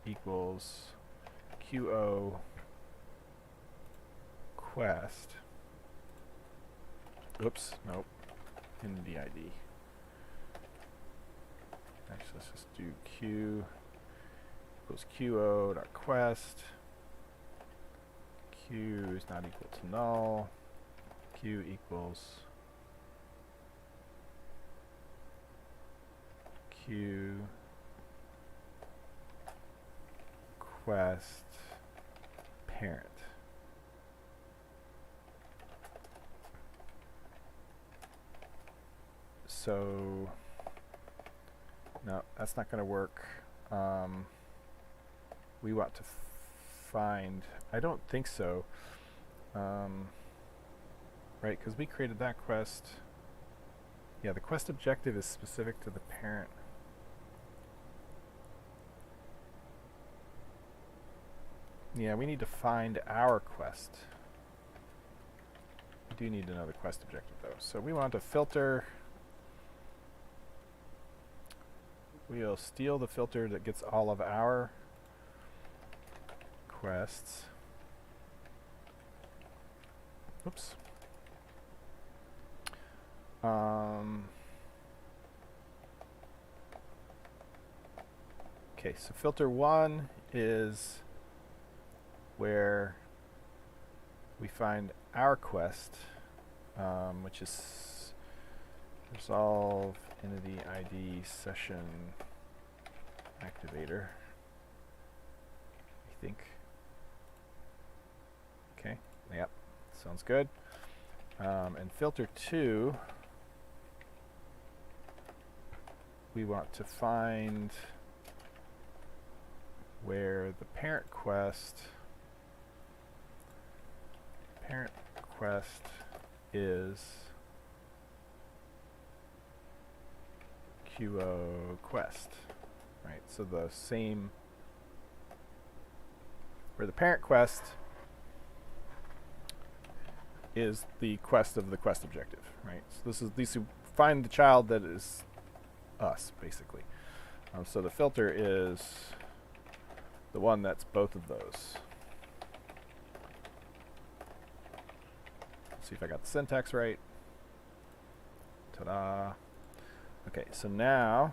equals QO quest. Oops, nope. In the ID. Actually, let's just do Q equals QO dot quest. Q is not equal to null. Q equals Q quest parent. So no, that's not going to work. We want to find... I don't think so. Right, because we created that quest. Yeah, the quest objective is specific to the parent. Yeah, we need to find our quest. We do need another quest objective, though. So we want to filter... We'll steal the filter that gets all of our quests. Oops. Okay, so filter 1 is where we find our quest, which is resolve entity ID session activator, I think. Okay, yep, sounds good. And filter 2, we want to find where the parent quest is QO quest, right? So the same, where the parent quest is the quest of the quest objective, right? So this is these who find the child that is us, basically. So the filter is the one that's both of those. Let's see if I got the syntax right. Ta-da. Okay, so now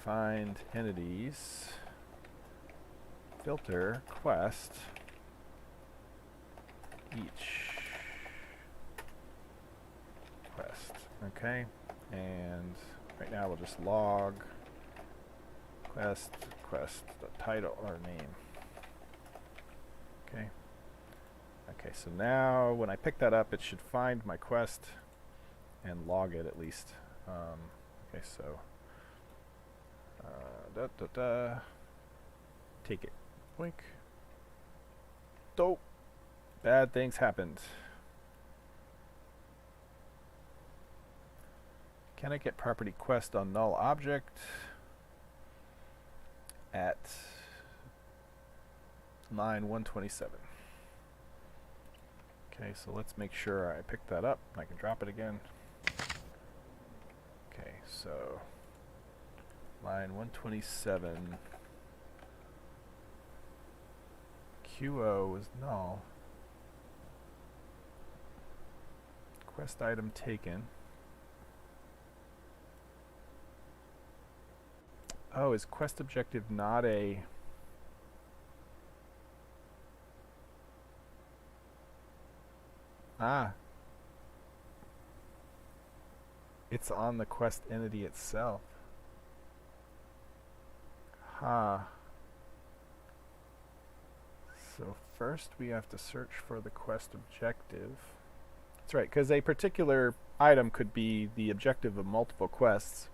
find entities, filter quest, each quest. Okay, and right now we'll just log quest, the title or name. Okay. Okay, so now when I pick that up, it should find my quest and log it at least. Okay, so take it. Boink. Dope. Bad things happened. Can I get property quest on null object at line 127? Okay, so let's make sure I pick that up. I can drop it again. Okay, so line 127. QO is null. Quest item taken. Oh, is quest objective not a... Ah. It's on the quest entity itself. Huh. So first we have to search for the quest objective. That's right, because a particular item could be the objective of multiple quests.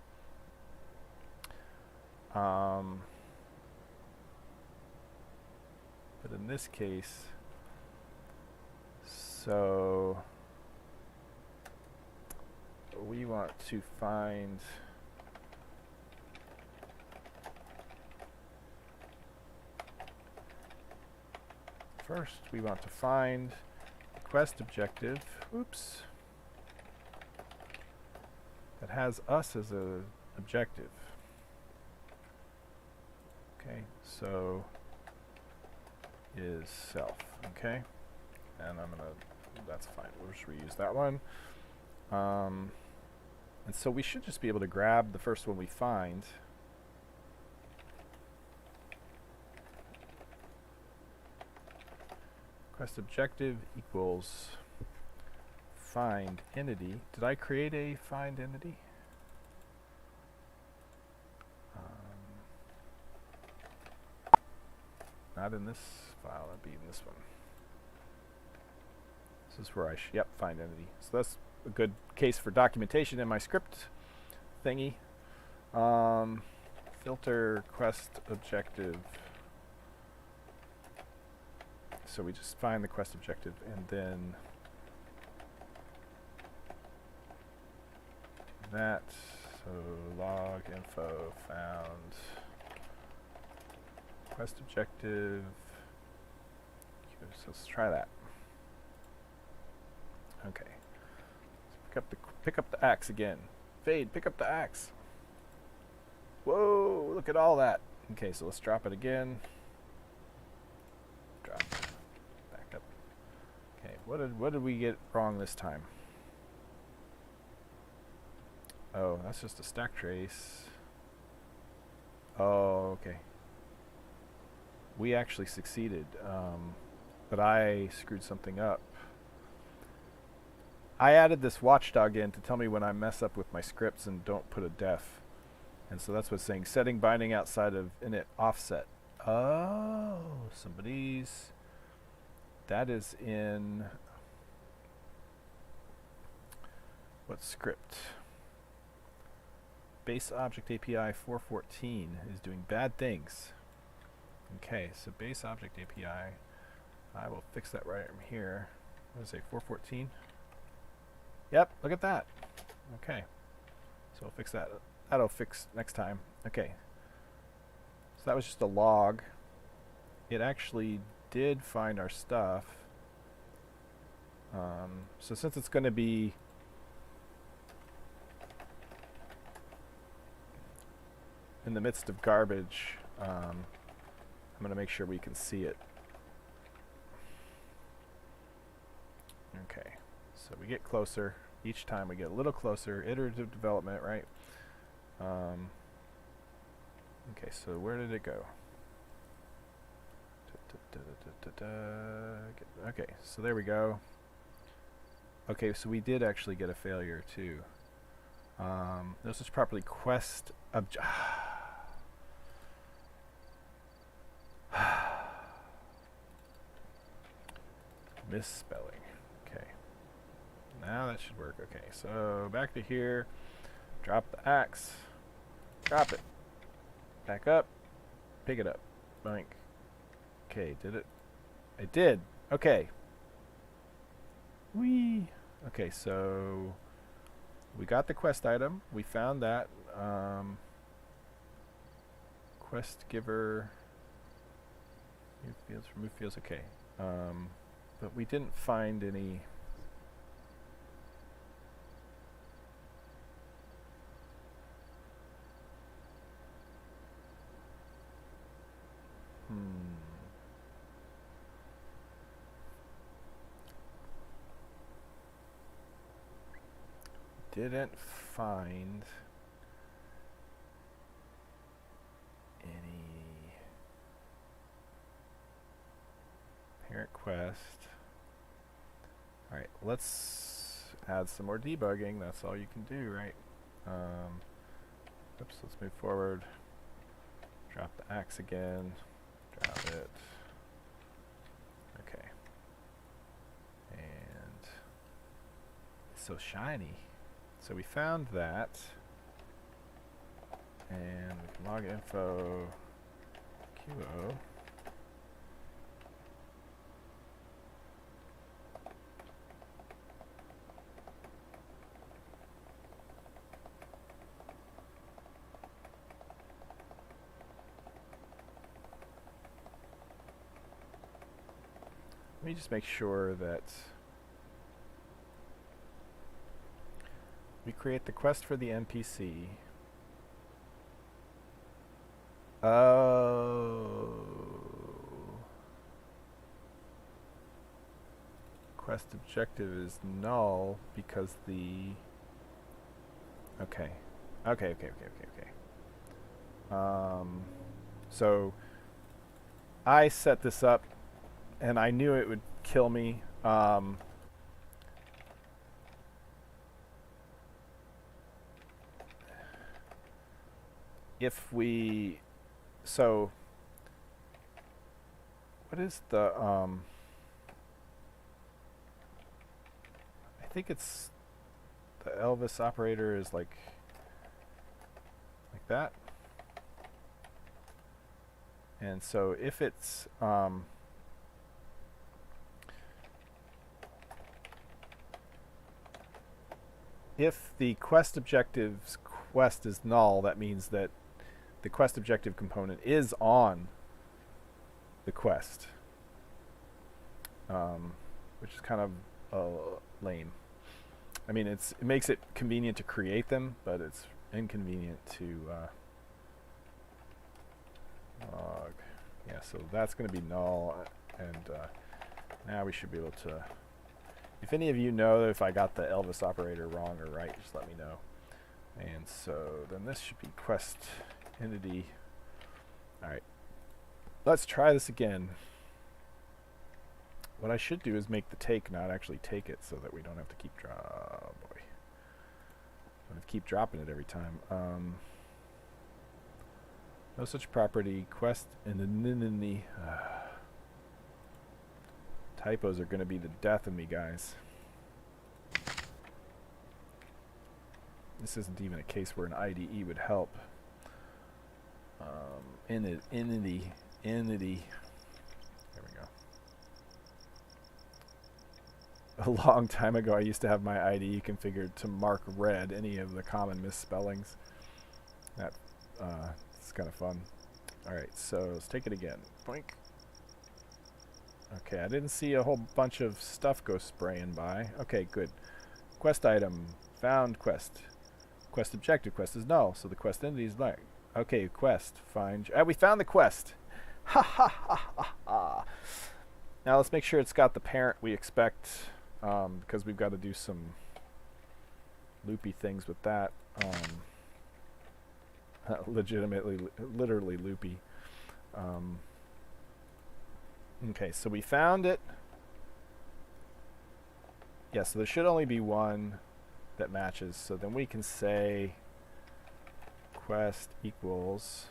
But in this case, so we want to find first we want to find the quest objective, oops, that has us as a objective. Okay, so is self, okay? And I'm gonna, that's fine, we'll just reuse that one. And so we should just be able to grab the first one we find. Quest objective equals find entity. Did I create a find entity? Not in this file, it'd be in this one. This is where I yep, find entity. So that's a good case for documentation in my script thingy. Filter quest objective. So we just find the quest objective and then do that. So log info found quest objective. So let's try that. Okay. Let's pick up the axe again. Fade, pick up the axe. Whoa, look at all that. Okay, so let's drop it again. Drop it. Back up. Okay, what did we get wrong this time? Oh, that's just a stack trace. Oh, okay. We actually succeeded, but I screwed something up. I added this watchdog in to tell me when I mess up with my scripts and don't put a def. And so that's what's saying setting binding outside of init offset. Oh, somebody's, that is in, what script? Base object API 414 is doing bad things. Okay, so base object API, I will fix that right from here. What does it say, 414? Yep, look at that. Okay, so we'll fix that. That'll fix next time. Okay, so that was just a log. It actually did find our stuff. So since it's going to be in the midst of garbage, I'm going to make sure we can see it. Okay, so we get closer. Each time we get a little closer. Iterative development, right? Okay, so where did it go? Okay, so there we go. Okay, so we did actually get a failure too. No such properly quest object. Misspelling. Okay. Now that should work. Okay, so back to here. Drop the axe. Drop it. Back up. Pick it up. Boink. Okay, did it? It did. Okay. Whee! Okay, so we got the quest item. We found that. Quest giver. New fields, remove fields. Okay. But we didn't find any. Didn't find any parent quest. Alright, let's add some more debugging. That's all you can do, right? Oops, let's move forward. Drop the axe again. Drop it. Okay. And it's so shiny. So we found that. And log info QO. Let me just make sure that we create the quest for the NPC. Oh. Quest objective is null because the... Okay. Okay. So I set this up and I knew it would kill me. If we... So... What is the... I think it's... The Elvis operator is like that. And so if it's... if the quest objective's quest is null, that means that the quest objective component is on the quest, which is kind of lame. I mean, it makes it convenient to create them, but it's inconvenient to log. Yeah, so that's going to be null, and now we should be able to... If any of you know if I got the Elvis operator wrong or right, just let me know. And so then this should be quest entity. Alright. Let's try this again. What I should do is make the take not actually take it so that we don't have to keep keep dropping it every time. No such property. Quest and the typos are going to be the death of me, guys. This isn't even a case where an IDE would help. Entity. There we go. A long time ago, I used to have my IDE configured to mark red any of the common misspellings. That it's kind of fun. All right, so let's take it again. Boink. Okay, I didn't see a whole bunch of stuff go spraying by. Okay, good. Quest item, found quest. Quest objective, quest is null, so the quest entity is blank. Okay, quest, find... we found the quest! Ha ha ha ha ha! Now let's make sure it's got the parent we expect, because we've got to do some loopy things with that. Legitimately, literally loopy. Okay, so we found it. Yeah, so there should only be one that matches. So then we can say quest equals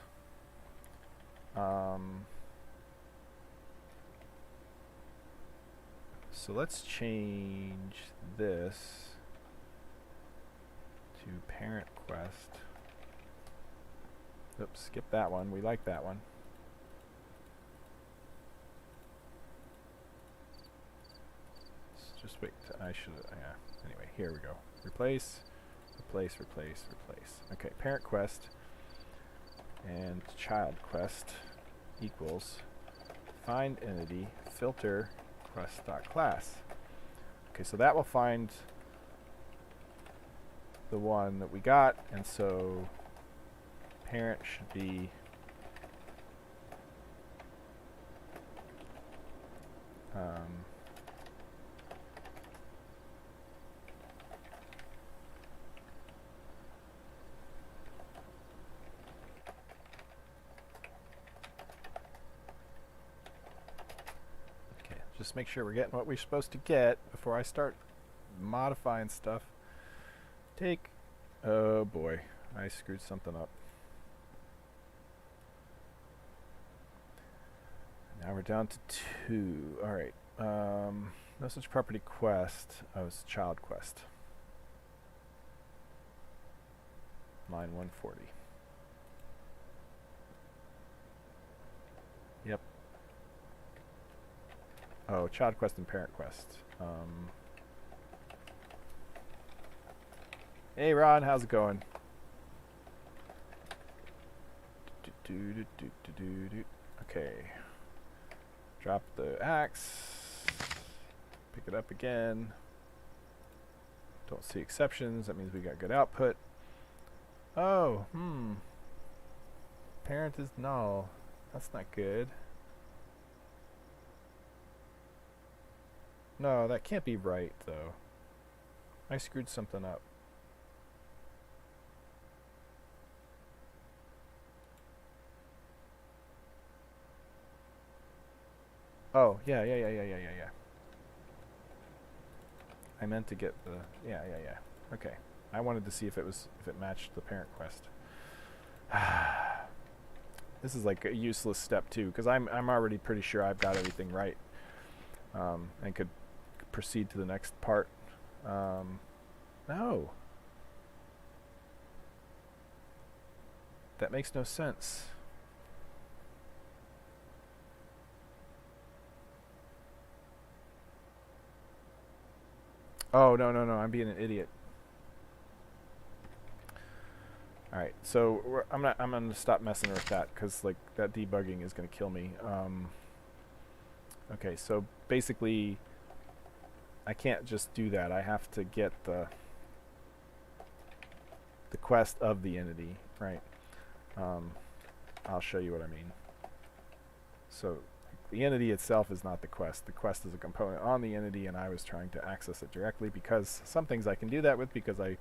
so let's change this to parent quest. Oops, skip that one. We like that one. Just wait. I should. Yeah. Anyway, here we go. Replace, replace, replace, replace. Okay. Parent quest and child quest equals find entity filter quest.class. Okay, so that will find the one that we got, and so parent should be just make sure we're getting what we're supposed to get before I start modifying stuff. Take... Oh boy, I screwed something up. Now we're down to 2. Alright. No such property quest. Oh, it's child quest. Line 140. Yep. Oh, child quest and parent quest. Hey Ron, how's it going? Okay. Drop the axe. Pick it up again. Don't see exceptions. That means we got good output. Oh, Parent is null. That's not good. No, that can't be right, though. I screwed something up. Oh, yeah. I meant to get the... Yeah. Okay. I wanted to see if it matched the parent quest. This is like a useless step, too, because I'm already pretty sure I've got everything right. And could proceed to the next part. No. That makes no sense. Oh, no, I'm being an idiot. Alright, so I'm gonna stop messing with that, because like that debugging is gonna kill me. Okay, so basically I can't just do that. I have to get the quest of the entity, right? I'll show you what I mean. So the entity itself is not the quest. The quest is a component on the entity, and I was trying to access it directly because some things I can do that with because I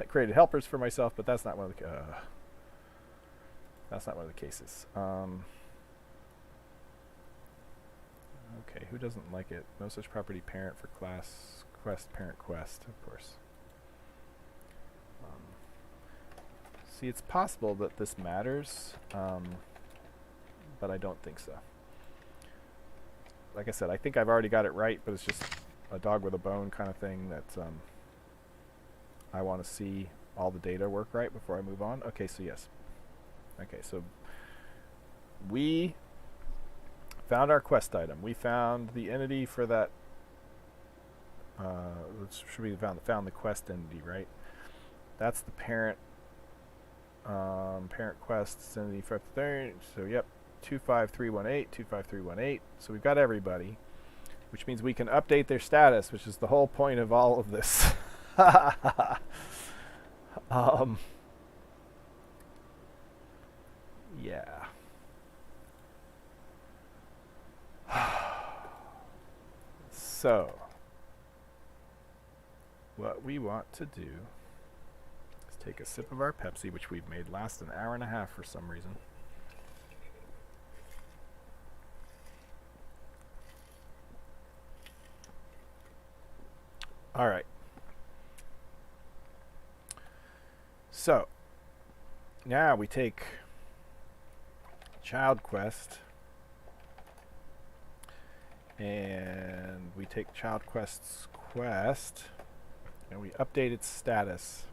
created helpers for myself, but that's not one of the cases. Okay, who doesn't like it? No such property parent for class quest parent quest, of course. See, it's possible that this matters, but I don't think so. Like I said, I think I've already got it right, but it's just a dog with a bone kind of thing that I want to see all the data work right before I move on. Okay, so yes. Okay, so we found our quest item. We found the entity for that. Should we found the quest entity, right? That's the parent. Parent quest entity for the third. So yep, 25318, 25318. So we've got everybody, which means we can update their status, which is the whole point of all of this. Yeah. So, what we want to do is take a sip of our Pepsi, which we've made last an hour and a half for some reason. All right. So, now we take child quest and we take child quest's quest and we update its status.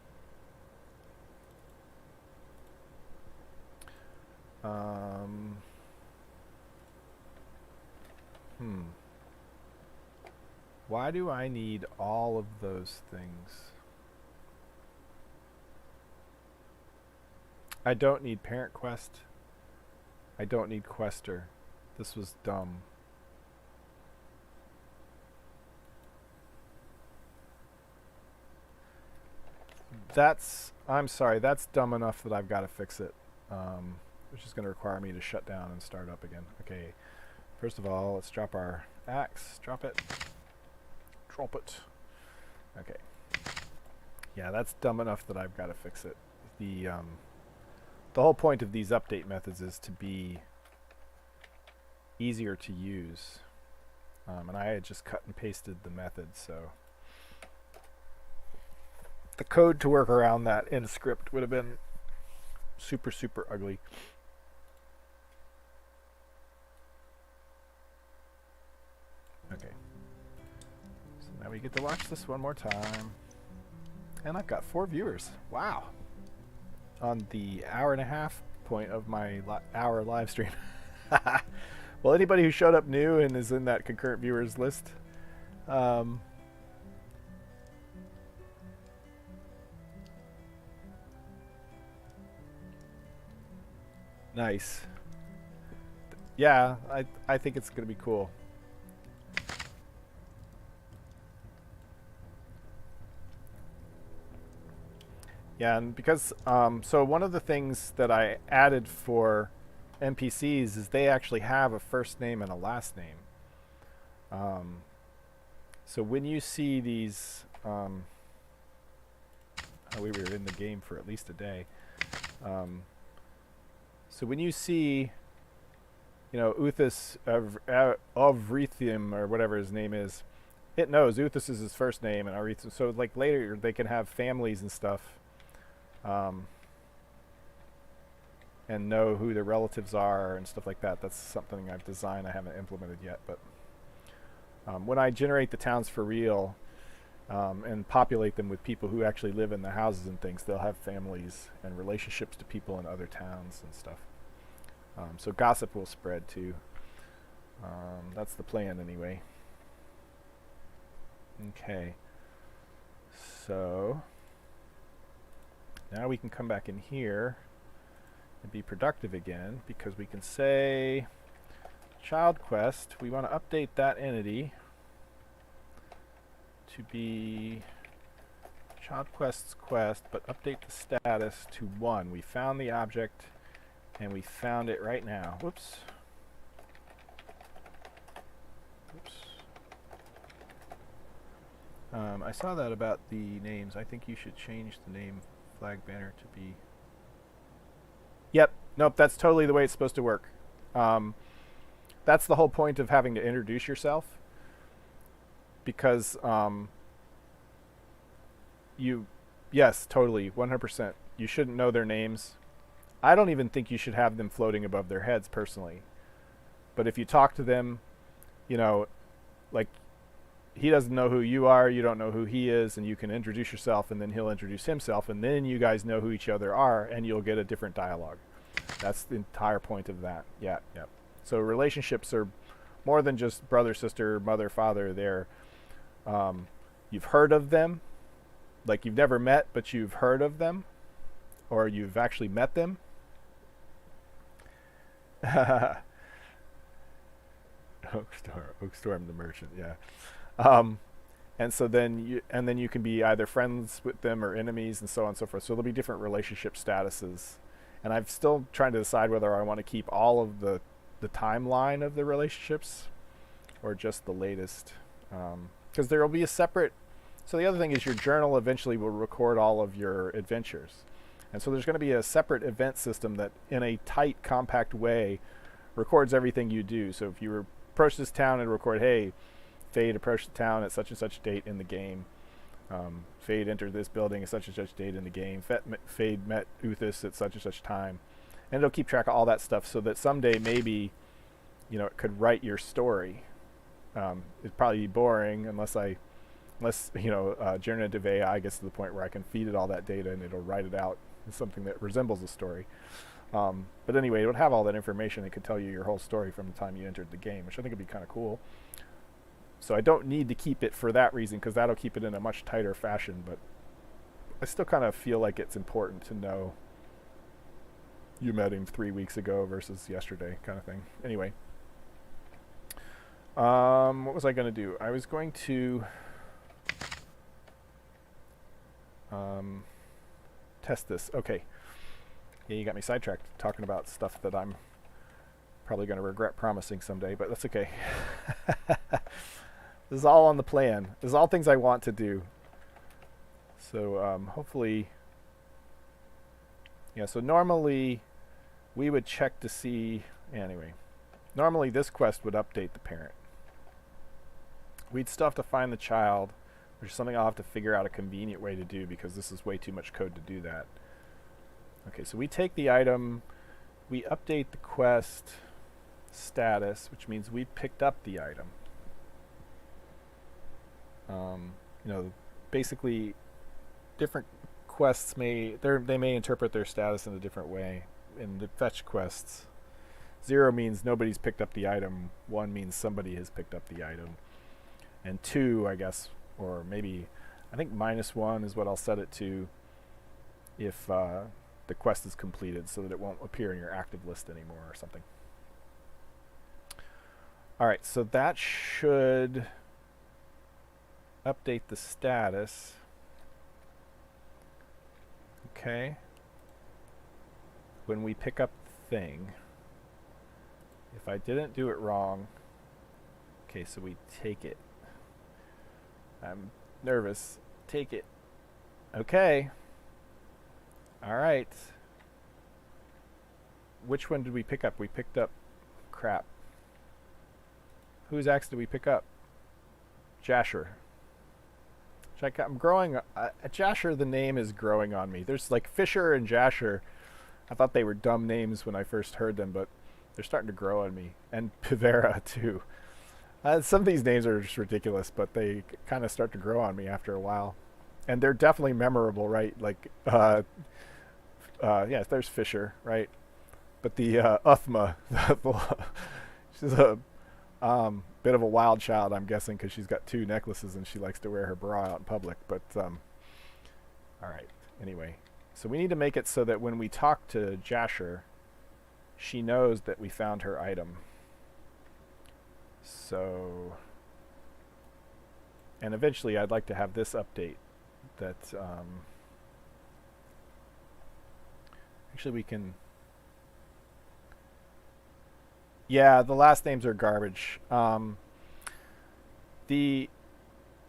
Why do I need all of those things? I don't need parent quest. I don't need quester. This was dumb. I'm sorry, that's dumb enough that I've got to fix it. Which is going to require me to shut down and start up again. Okay, first of all, let's drop our axe. Drop it. Drop it. Okay. Yeah, that's dumb enough that I've got to fix it. The whole point of these update methods is to be easier to use. And I had just cut and pasted the method, so the code to work around that in script would have been super, super ugly. Okay. So now we get to watch this one more time. And I've got 4 viewers. Wow. On the hour and a half point of my hour live stream. Well, anybody who showed up new and is in that concurrent viewers list, um, nice. Yeah, I think it's gonna be cool. Yeah, and because so one of the things that I added for NPCs is they actually have a first name and a last name. Um, so when you see these, we were in the game for at least a day. So when you see, Uthas of Rethium or whatever his name is, it knows Uthas is his first name and Arethium. So like later they can have families and stuff, and know who their relatives are and stuff like that. That's something I've designed. I haven't implemented yet, but when I generate the towns for real and populate them with people who actually live in the houses and things, they'll have families and relationships to people in other towns and stuff. So gossip will spread too. That's the plan anyway. Okay. So now we can come back in here and be productive again, because we can say child quest. We want to update that entity to be child quest's quest, but update the status to 1. We found the object and we found it right now. Whoops. Oops. I saw that about the names. I think you should change the name flag banner to be... Yep. Nope, that's totally the way it's supposed to work. That's the whole point of having to introduce yourself. Because yes, totally, 100%. You shouldn't know their names. I don't even think you should have them floating above their heads personally. But if you talk to them, like he doesn't know who you are, you don't know who he is, and you can introduce yourself and then he'll introduce himself, and then you guys know who each other are and you'll get a different dialogue. That's the entire point of that. Yeah. So relationships are more than just brother, sister, mother, father. They're you've heard of them, like you've never met, but you've heard of them, or you've actually met them. Oakstorm the merchant, yeah. And so then you can be either friends with them or enemies and so on and so forth. So there'll be different relationship statuses. And I'm still trying to decide whether I want to keep all of the timeline of the relationships or just the latest. Because there will be a separate... So the other thing is your journal eventually will record all of your adventures. And so there's going to be a separate event system that in a tight, compact way records everything you do. So if you approach this town and record, hey, Fade approached the town at such and such date in the game. Fade entered this building at such and such date in the game. Fade met Uthas at such and such time. And it'll keep track of all that stuff so that someday maybe, it could write your story. It'd probably be boring unless generative AI gets to the point where I can feed it all that data and it'll write it out as something that resembles a story. But anyway, it would have all that information. It could tell you your whole story from the time you entered the game, which I think would be kind of cool. So I don't need to keep it for that reason, because that'll keep it in a much tighter fashion. But I still kind of feel like it's important to know you met him 3 weeks ago versus yesterday, kind of thing. Anyway, what was I going to do? I was going to test this. Okay. Yeah, you got me sidetracked talking about stuff that I'm probably going to regret promising someday, but that's okay. This is all on the plan. This is all things I want to do. So hopefully... Yeah, so normally we would check to see... Anyway, normally this quest would update the parent. We'd still have to find the child, which is something I'll have to figure out a convenient way to do, because this is way too much code to do that. Okay, so we take the item, we update the quest status, which means we picked up the item. Basically, different quests they may interpret their status in a different way. In the fetch quests, 0 means nobody's picked up the item. 1 means somebody has picked up the item. And 2, I guess, or maybe, I think -1 is what I'll set it to if the quest is completed, so that it won't appear in your active list anymore or something. Alright, so that should update the status. Okay. When we pick up the thing, if I didn't do it wrong, okay, so we take it. I'm nervous. Take it. Okay. All right. Which one did we pick up? We picked up, crap. Whose axe did we pick up? Jasher. I'm growing, Jasher, the name is growing on me. There's like Fisher and Jasher. I thought they were dumb names when I first heard them, but they're starting to grow on me. And Pivera, too. Some of these names are just ridiculous, but they kind of start to grow on me after a while. And they're definitely memorable, right? Like, yes, there's Fisher, right? But the Uthma, she's a bit of a wild child, I'm guessing, because she's got 2 necklaces and she likes to wear her bra out in public. But, all right, anyway. So we need to make it so that when we talk to Jasher, she knows that we found her item. So, and eventually I'd like to have this update that, actually we can, yeah, the last names are garbage.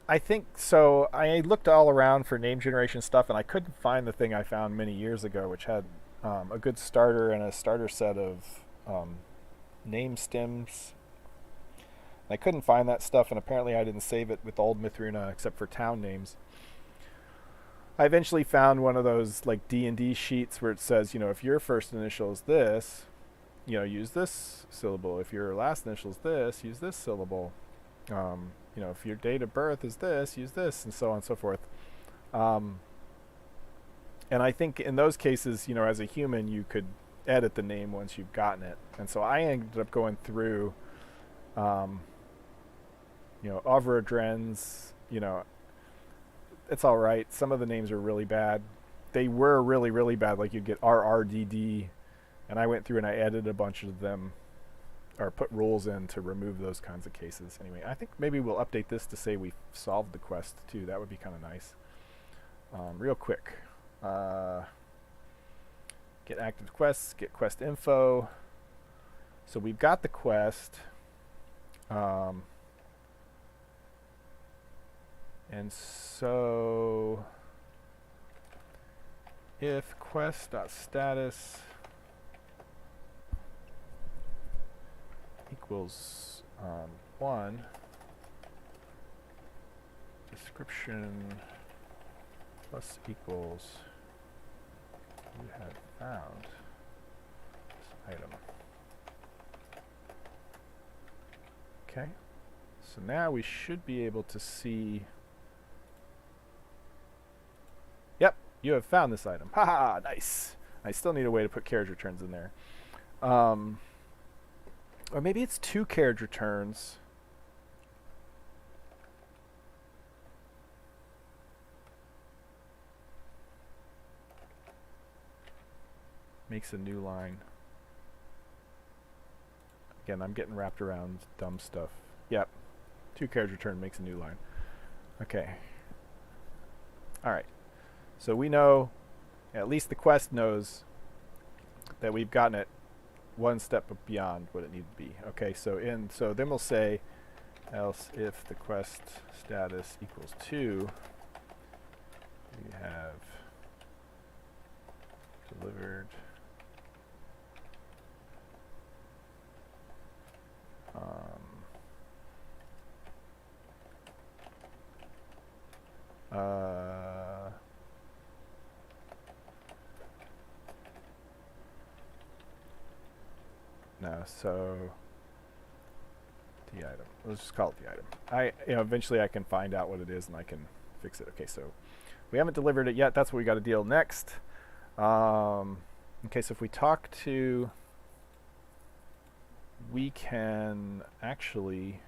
I think, so I looked all around for name generation stuff and I couldn't find the thing I found many years ago, which had a good starter and a starter set of name stems. I couldn't find that stuff, and apparently I didn't save it with old Mythruna except for town names. I eventually found one of those like D&D sheets where it says, you know, if your first initial is this, you know, use this syllable. If your last initial is this, use this syllable. You know, if your date of birth is this, use this, and so on and so forth. And I think in those cases, you know, as a human, you could edit the name once you've gotten it. And so I ended up going through, you know, Ovradren's, you know, it's all right. Some of the names are really bad. They were really, really bad. Like you'd get RRDD, and I went through and I edited a bunch of them, or put rules in to remove those kinds of cases. Anyway, I think maybe we'll update this to say we've solved the quest too. That would be kind of nice. Real quick. Get active quests, get quest info. So we've got the quest. And so if quest.status equals 1, description plus equals you have found this item. Okay, so now we should be able to see, yep, you have found this item. Haha, nice. I still need a way to put carriage returns in there. Or maybe it's 2 carriage returns. Makes a new line. Again, I'm getting wrapped around dumb stuff. Yep. 2 carriage return makes a new line. Okay. Alright. So we know, at least the quest knows, that we've gotten it one step beyond what it needed to be. Okay, so then we'll say, else if the quest status equals 2, we have delivered no, so the item. Let's just call it the item. Eventually I can find out what it is and I can fix it. Okay, so we haven't delivered it yet. That's what we got to deal next. Okay, so if we talk to we can actually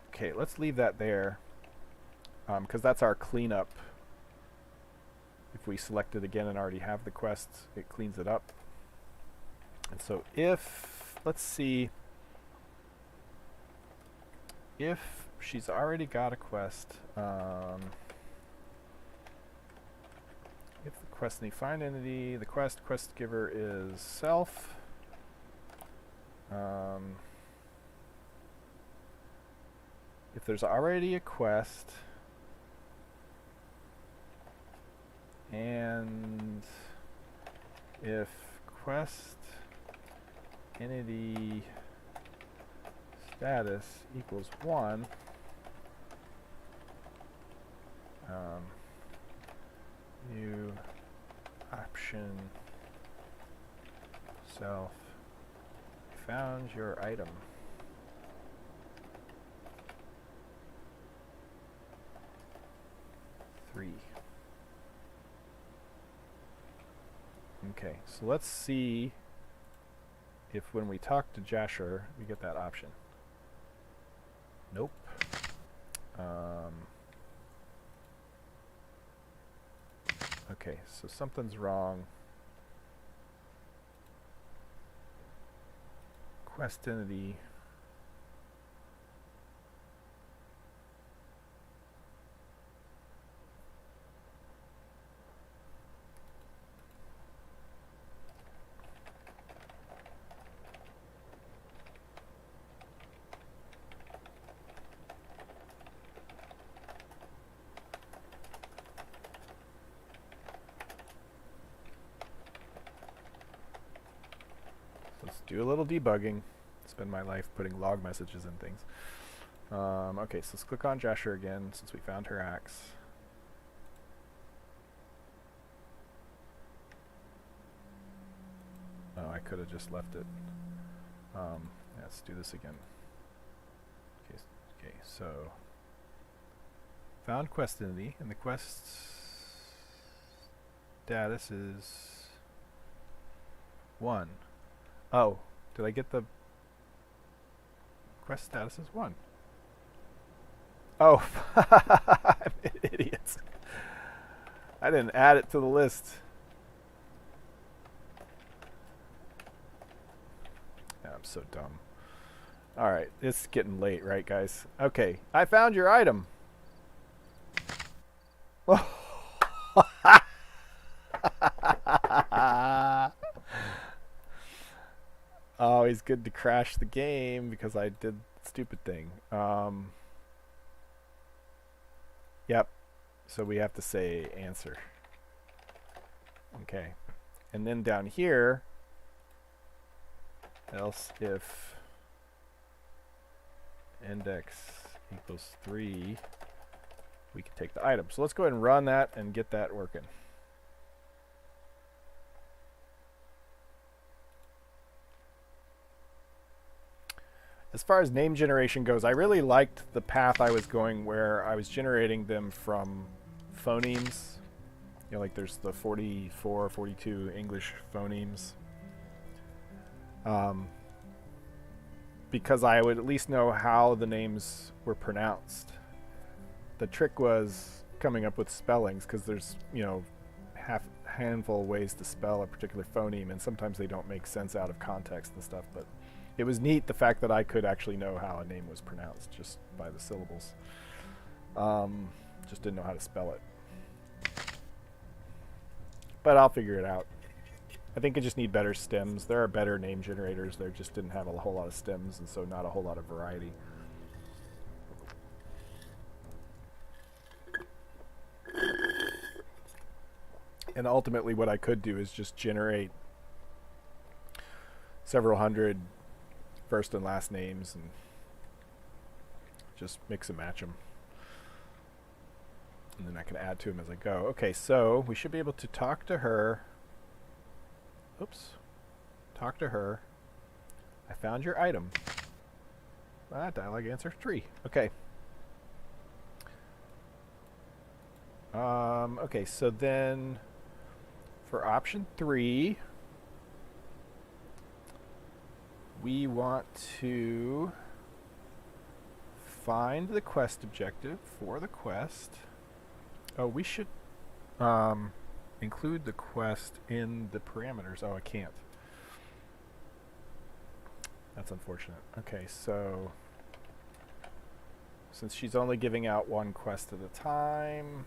okay, let's leave that there, because that's our cleanup. If we select it again and already have the quest, it cleans it up. And so if, let's see, if she's already got a quest, if the quest need find entity, the quest giver is self. If there's already a quest, and if quest entity status equals 1, new option self found your item. Okay, so let's see if when we talk to Jasher, we get that option. Nope. Okay, so something's wrong. Quest entity. Let's do a little debugging. Spend my life putting log messages in things. Okay, so let's click on Jasher again since we found her axe. Oh, I could have just left it. Yeah, let's do this again. Okay, so found quest entity, and the quest status is 1. Oh, did I get the quest status is 1? Oh, I'm an idiot. I didn't add it to the list. Yeah, I'm so dumb. Alright, it's getting late, right, guys? Okay, I found your item. Always good to crash the game because I did stupid thing. Yep. So we have to say answer. Okay. And then down here, else if index equals 3, we can take the item. So let's go ahead and run that and get that working. As far as name generation goes, I really liked the path I was going where I was generating them from phonemes. You know, like there's the 44, 42 English phonemes. Because I would at least know how the names were pronounced. The trick was coming up with spellings, because there's, you know, handful of ways to spell a particular phoneme, and sometimes they don't make sense out of context and stuff, but it was neat the fact that I could actually know how a name was pronounced just by the syllables. Just didn't know how to spell it. But I'll figure it out. I think I just need better stems. There are better name generators. There just didn't have a whole lot of stems, and so not a whole lot of variety. And ultimately what I could do is just generate several hundred first and last names and just mix and match them. And then I can add to them as I go. Okay, so we should be able to talk to her. Oops. Talk to her. I found your item. Dialogue answer 3. Okay. Okay, so then for option 3, we want to find the quest objective for the quest. Oh, we should include the quest in the parameters. Oh, I can't. That's unfortunate. Okay, so since she's only giving out one quest at a time,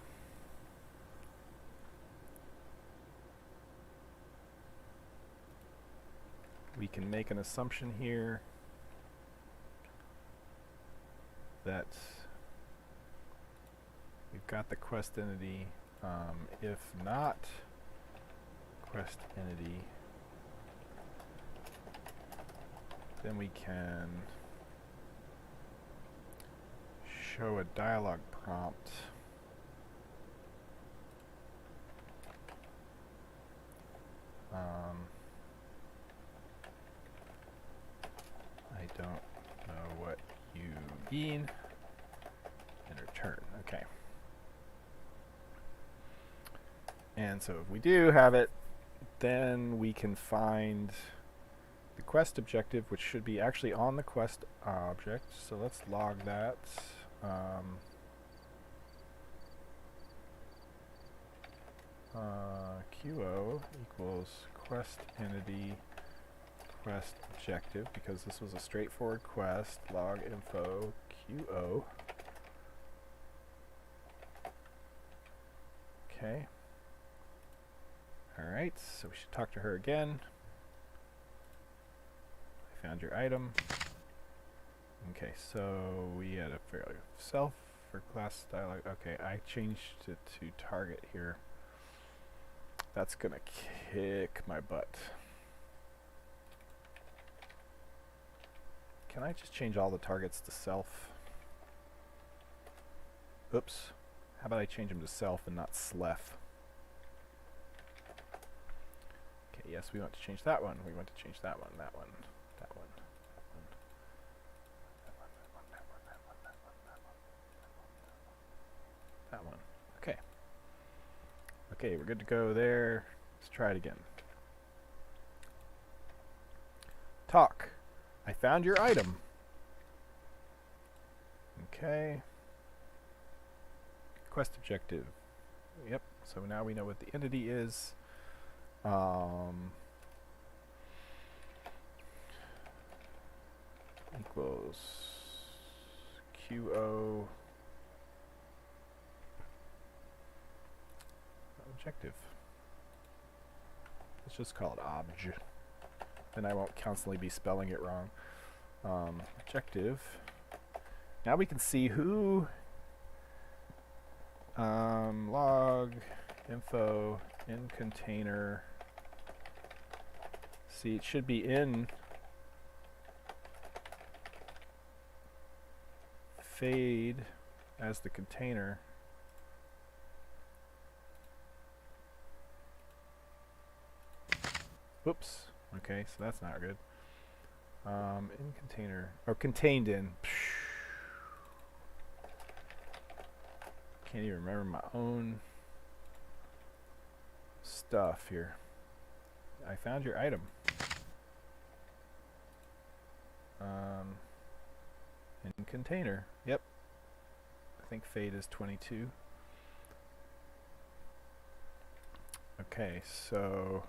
we can make an assumption here that we've got the quest entity. If not quest entity, then we can show a dialog prompt I don't know what you mean, and return. Okay. And so if we do have it, then we can find the quest objective, which should be actually on the quest object. So let's log that. QO equals quest entity quest objective, because this was a straightforward quest. Log info QO. Okay. Alright, so we should talk to her again. I found your item. Okay, so we had a fairly self for class dialog. Okay, I changed it to target here. That's gonna kick my butt. Can I just change all the targets to self? Oops. How about I change them to self and not slef? Okay, yes, we want to change that one. We want to change that one, that one, that one, that one. Okay. Okay, we're good to go there. Let's try it again. Talk. I found your item. Okay. Quest objective. Yep. So now we know what the entity is. Equals QO objective. Let's just call it obj. Then I won't constantly be spelling it wrong. Objective. Now we can see who log info in container. See, it should be in fade as the container. Whoops. Okay, so that's not good. In container, or contained in. Can't even remember my own stuff here. I found your item. In container. Yep. I think fade is 22. Okay, so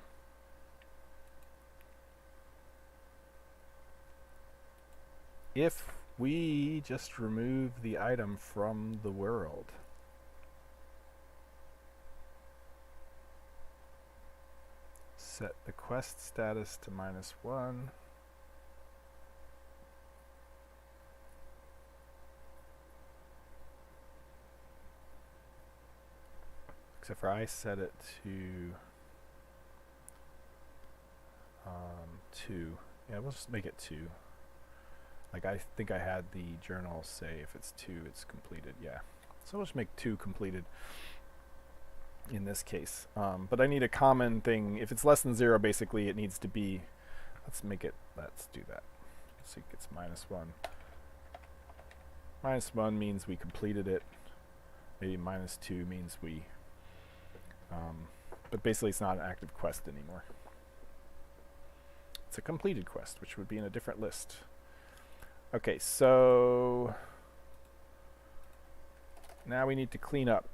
if we just remove the item from the world, set the quest status to -1, except for I set it to 2. Yeah, we'll just make it 2. Like, I think I had the journal say if it's 2, it's completed. Yeah. So we'll just make 2 completed in this case. But I need a common thing. If it's less than 0, basically, it needs to be... Let's do that. So it gets -1. -1 means we completed it. maybe -2 means we, but basically it's not an active quest anymore. It's a completed quest, which would be in a different list. Okay, so now we need to clean up.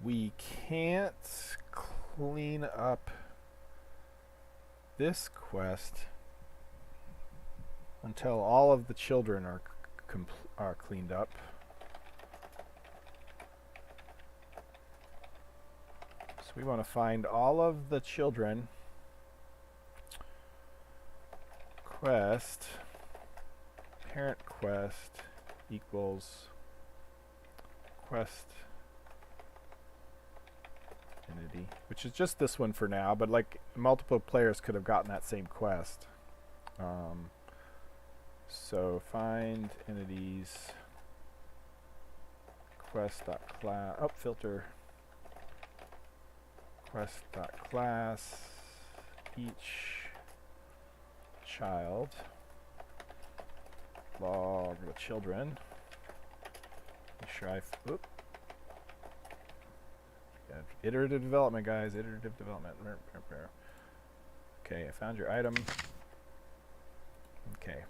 We can't clean up this quest until all of the children are cleaned up. So we want to find all of the children. Quest parent quest equals quest entity, which is just this one for now, but like multiple players could have gotten that same quest. So find entities quest.class filter quest.class each child log the children. Make sure iterative development, guys. Iterative development. Okay, I found your item. Okay.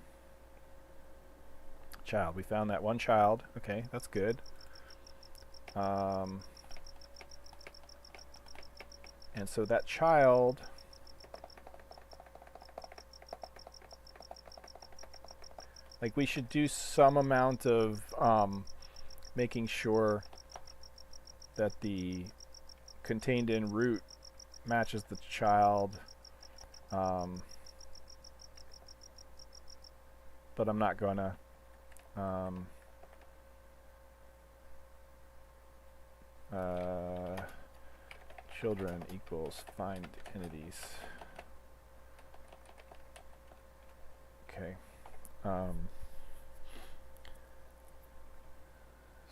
Child. We found that one child. Okay, that's good. And so that child like we should do some amount of making sure that the contained in root matches the child, but I'm not gonna children equals find entities. Okay.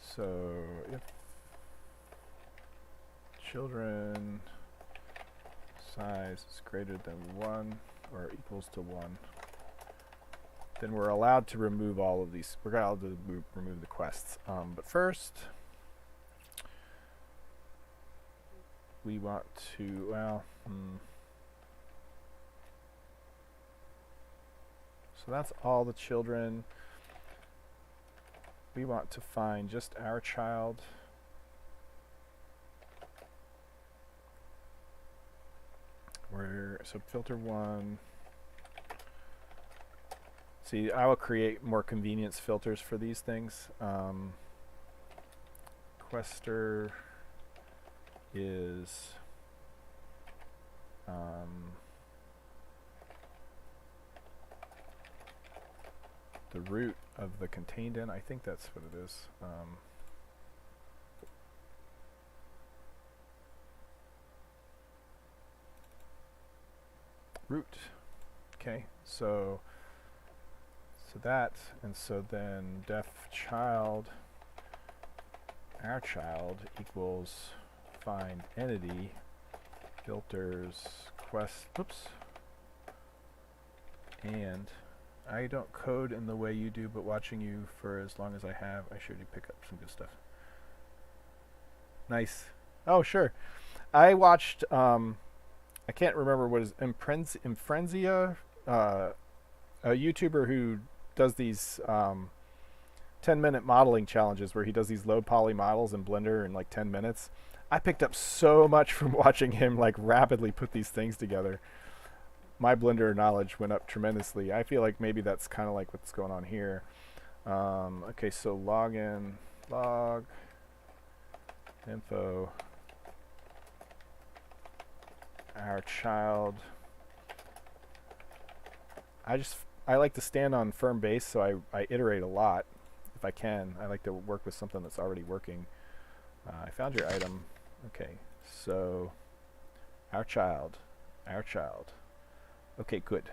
So if children size is greater than 1 or equals to 1, then we're allowed to remove all of these. We're allowed to remove the quests. But first, we want to, well, so that's all the children. We want to find just our child. So filter 1. See, I will create more convenience filters for these things. Quester is the root of the contained in. I think that's what it is. Root. Okay, so that, and so then def child, our child equals find entity filters quest. Oops. And I don't code in the way you do, but watching you for as long as I have, I sure do pick up some good stuff. Nice. Oh, sure. I watched, I can't remember what is Imfrenzia, a YouTuber who does these 10-minute modeling challenges where he does these low poly models in Blender in like 10 minutes. I picked up so much from watching him like rapidly put these things together. My Blender knowledge went up tremendously. I feel like maybe that's kind of like what's going on here. Okay, so login, log, info, our child. I like to stand on firm base, so I iterate a lot if I can. I like to work with something that's already working. I found your item. Okay, so our child. Okay, good.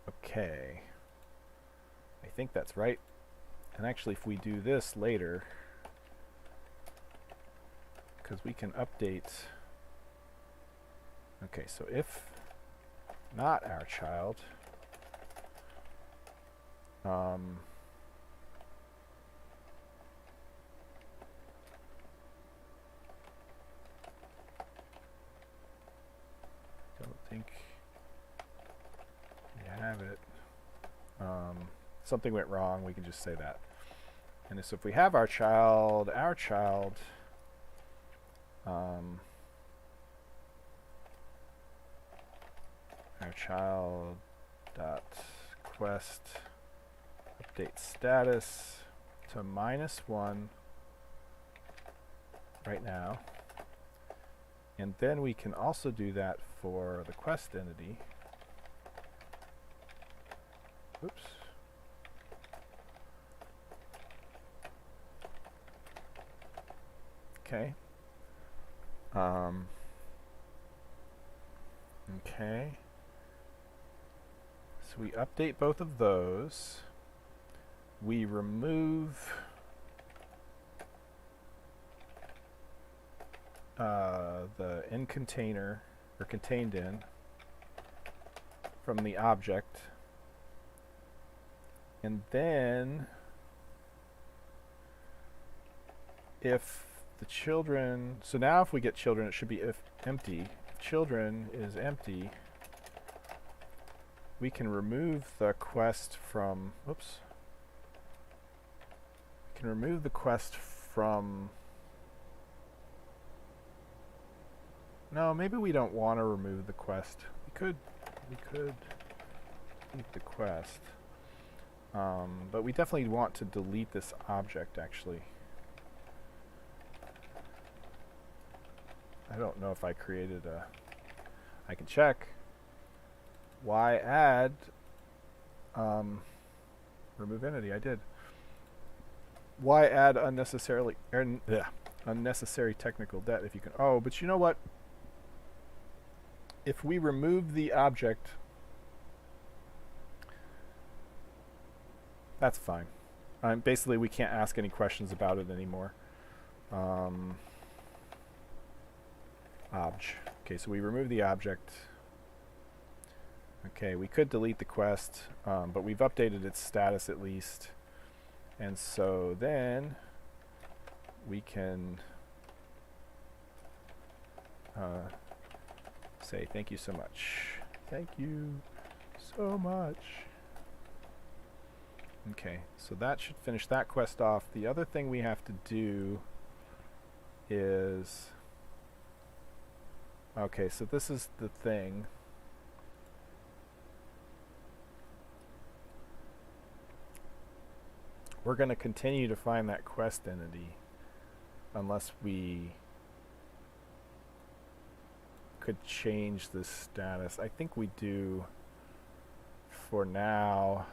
Okay. I think that's right. And actually, if we do this later, because we can update. Okay, so if not our child, don't think we have it. Something went wrong, we can just say that. And so if we have our child, our child dot quest update status to -1 right now, and then we can also do that for the quest entity. Oops. Okay. Okay. So we update both of those. We remove the in container, or contained in, from the object. And then if the children, so now if we get children, it should be if empty. If children is empty, we can remove the quest from, oops. We can remove the quest from, no, maybe we don't want to remove the quest. We could delete the quest. But we definitely want to delete this object, actually. I don't know if I created a, I can check. Why add remove entity? I did. Why add unnecessarily unnecessary technical debt if you can? Oh, but you know what? If we remove the object, that's fine. Basically, we can't ask any questions about it anymore. Obj. Okay, so we remove the object. Okay, we could delete the quest, but we've updated its status at least. And so then we can say thank you so much. Thank you so much. Okay, so that should finish that quest off. The other thing we have to do is, okay, so this is the thing. We're going to continue to find that quest entity unless we could change the status. I think we do, for now,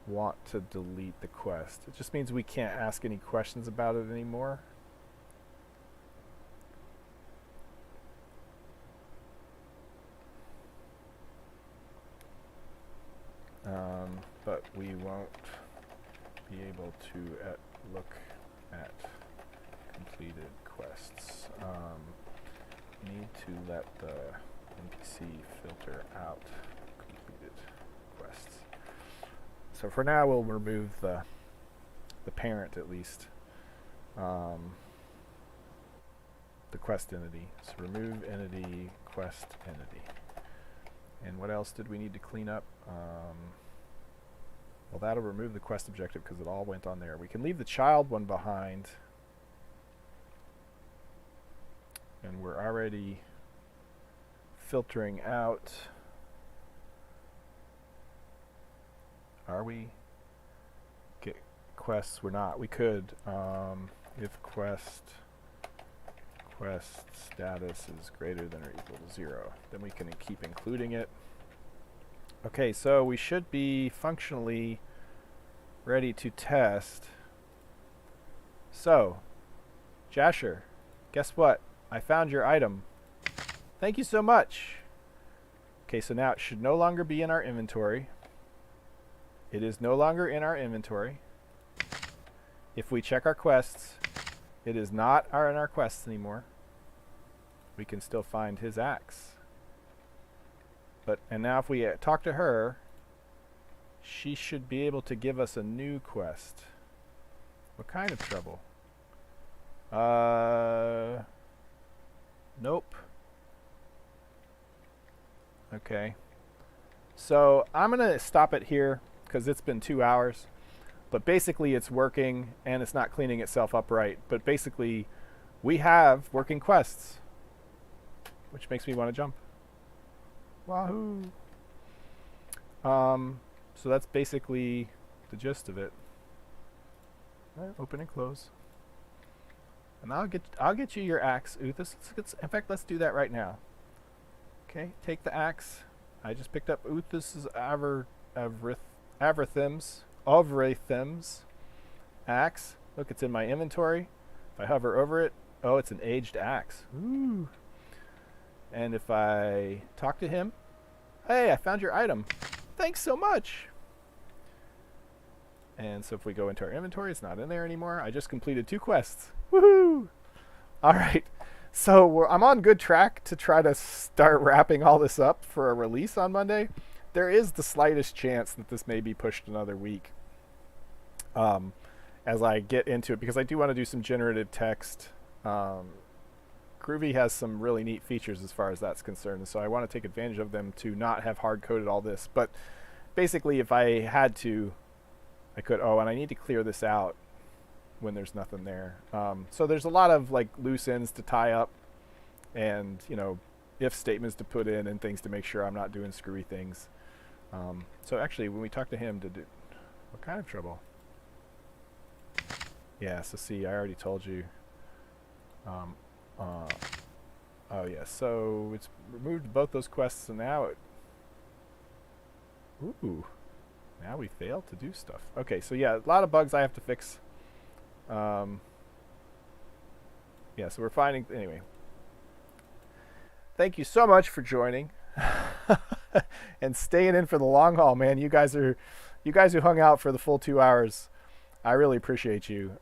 want to delete the quest. It just means we can't ask any questions about it anymore. But we won't be able to look at completed quests. Need to let the NPC filter out completed quests. So for now, we'll remove the parent at least, the quest entity. So remove entity, quest entity. And what else did we need to clean up? Well, that'll remove the quest objective because it all went on there. We can leave the child one behind. And we're already filtering out. Are we? Get quests, we're not. We could, if quest status is greater than or equal to 0, then we can keep including it. Okay, so we should be functionally ready to test. So, Jasher, guess what? I found your item. Thank you so much. Okay, so now it should no longer be in our inventory. It is no longer in our inventory. If we check our quests, it is not in our quests anymore. we can still find his axe. And now if we talk to her, she should be able to give us a new quest. What kind of trouble? Nope. Okay. So I'm going to stop it here because it's been 2 hours. But basically it's working and it's not cleaning itself up right. But basically we have working quests, which makes me want to jump. Wahoo! So that's basically the gist of it. Right, open and close. And I'll get you your axe, Uthis. In fact, let's do that right now. Okay, take the axe. I just picked up Uthis' Avrithim's axe. Look, it's in my inventory. If I hover over it, oh, it's an aged axe. Ooh. And if I talk to him, hey, I found your item. Thanks so much. And so if we go into our inventory, it's not in there anymore. I just completed 2 quests. Woohoo! All right. So I'm on good track to try to start wrapping all this up for a release on Monday. There is the slightest chance that this may be pushed another week as I get into it, because I do want to do some generative text. Groovy has some really neat features as far as that's concerned, so I want to take advantage of them to not have hard-coded all this. But basically, if I had to, I could. Oh, and I need to clear this out when there's nothing there. So there's a lot of like loose ends to tie up, and if statements to put in and things to make sure I'm not doing screwy things. So actually, when we talk to him, what kind of trouble? Yeah. So see, I already told you. Oh yeah. So it's removed both those quests, and now it. Ooh. Now we failed to do stuff. Okay. So yeah, a lot of bugs I have to fix. Yeah, so we're finding anyway. Thank you so much for joining and staying in for the long haul, man. You guys who hung out for the full 2 hours, I really appreciate you.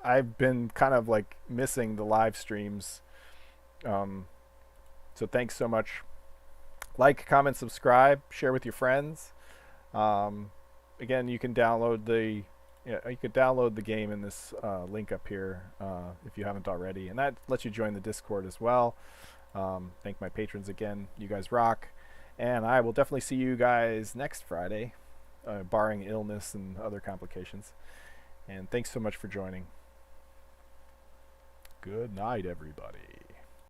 I've been kind of like missing the live streams, so thanks so much. Like, comment, subscribe, share with your friends. Again, you can download the game in this link up here if you haven't already, and that lets you join the Discord as well. Thank my patrons again. You guys rock, and I will definitely see you guys next Friday, barring illness and other complications. And thanks so much for joining. Good night, everybody.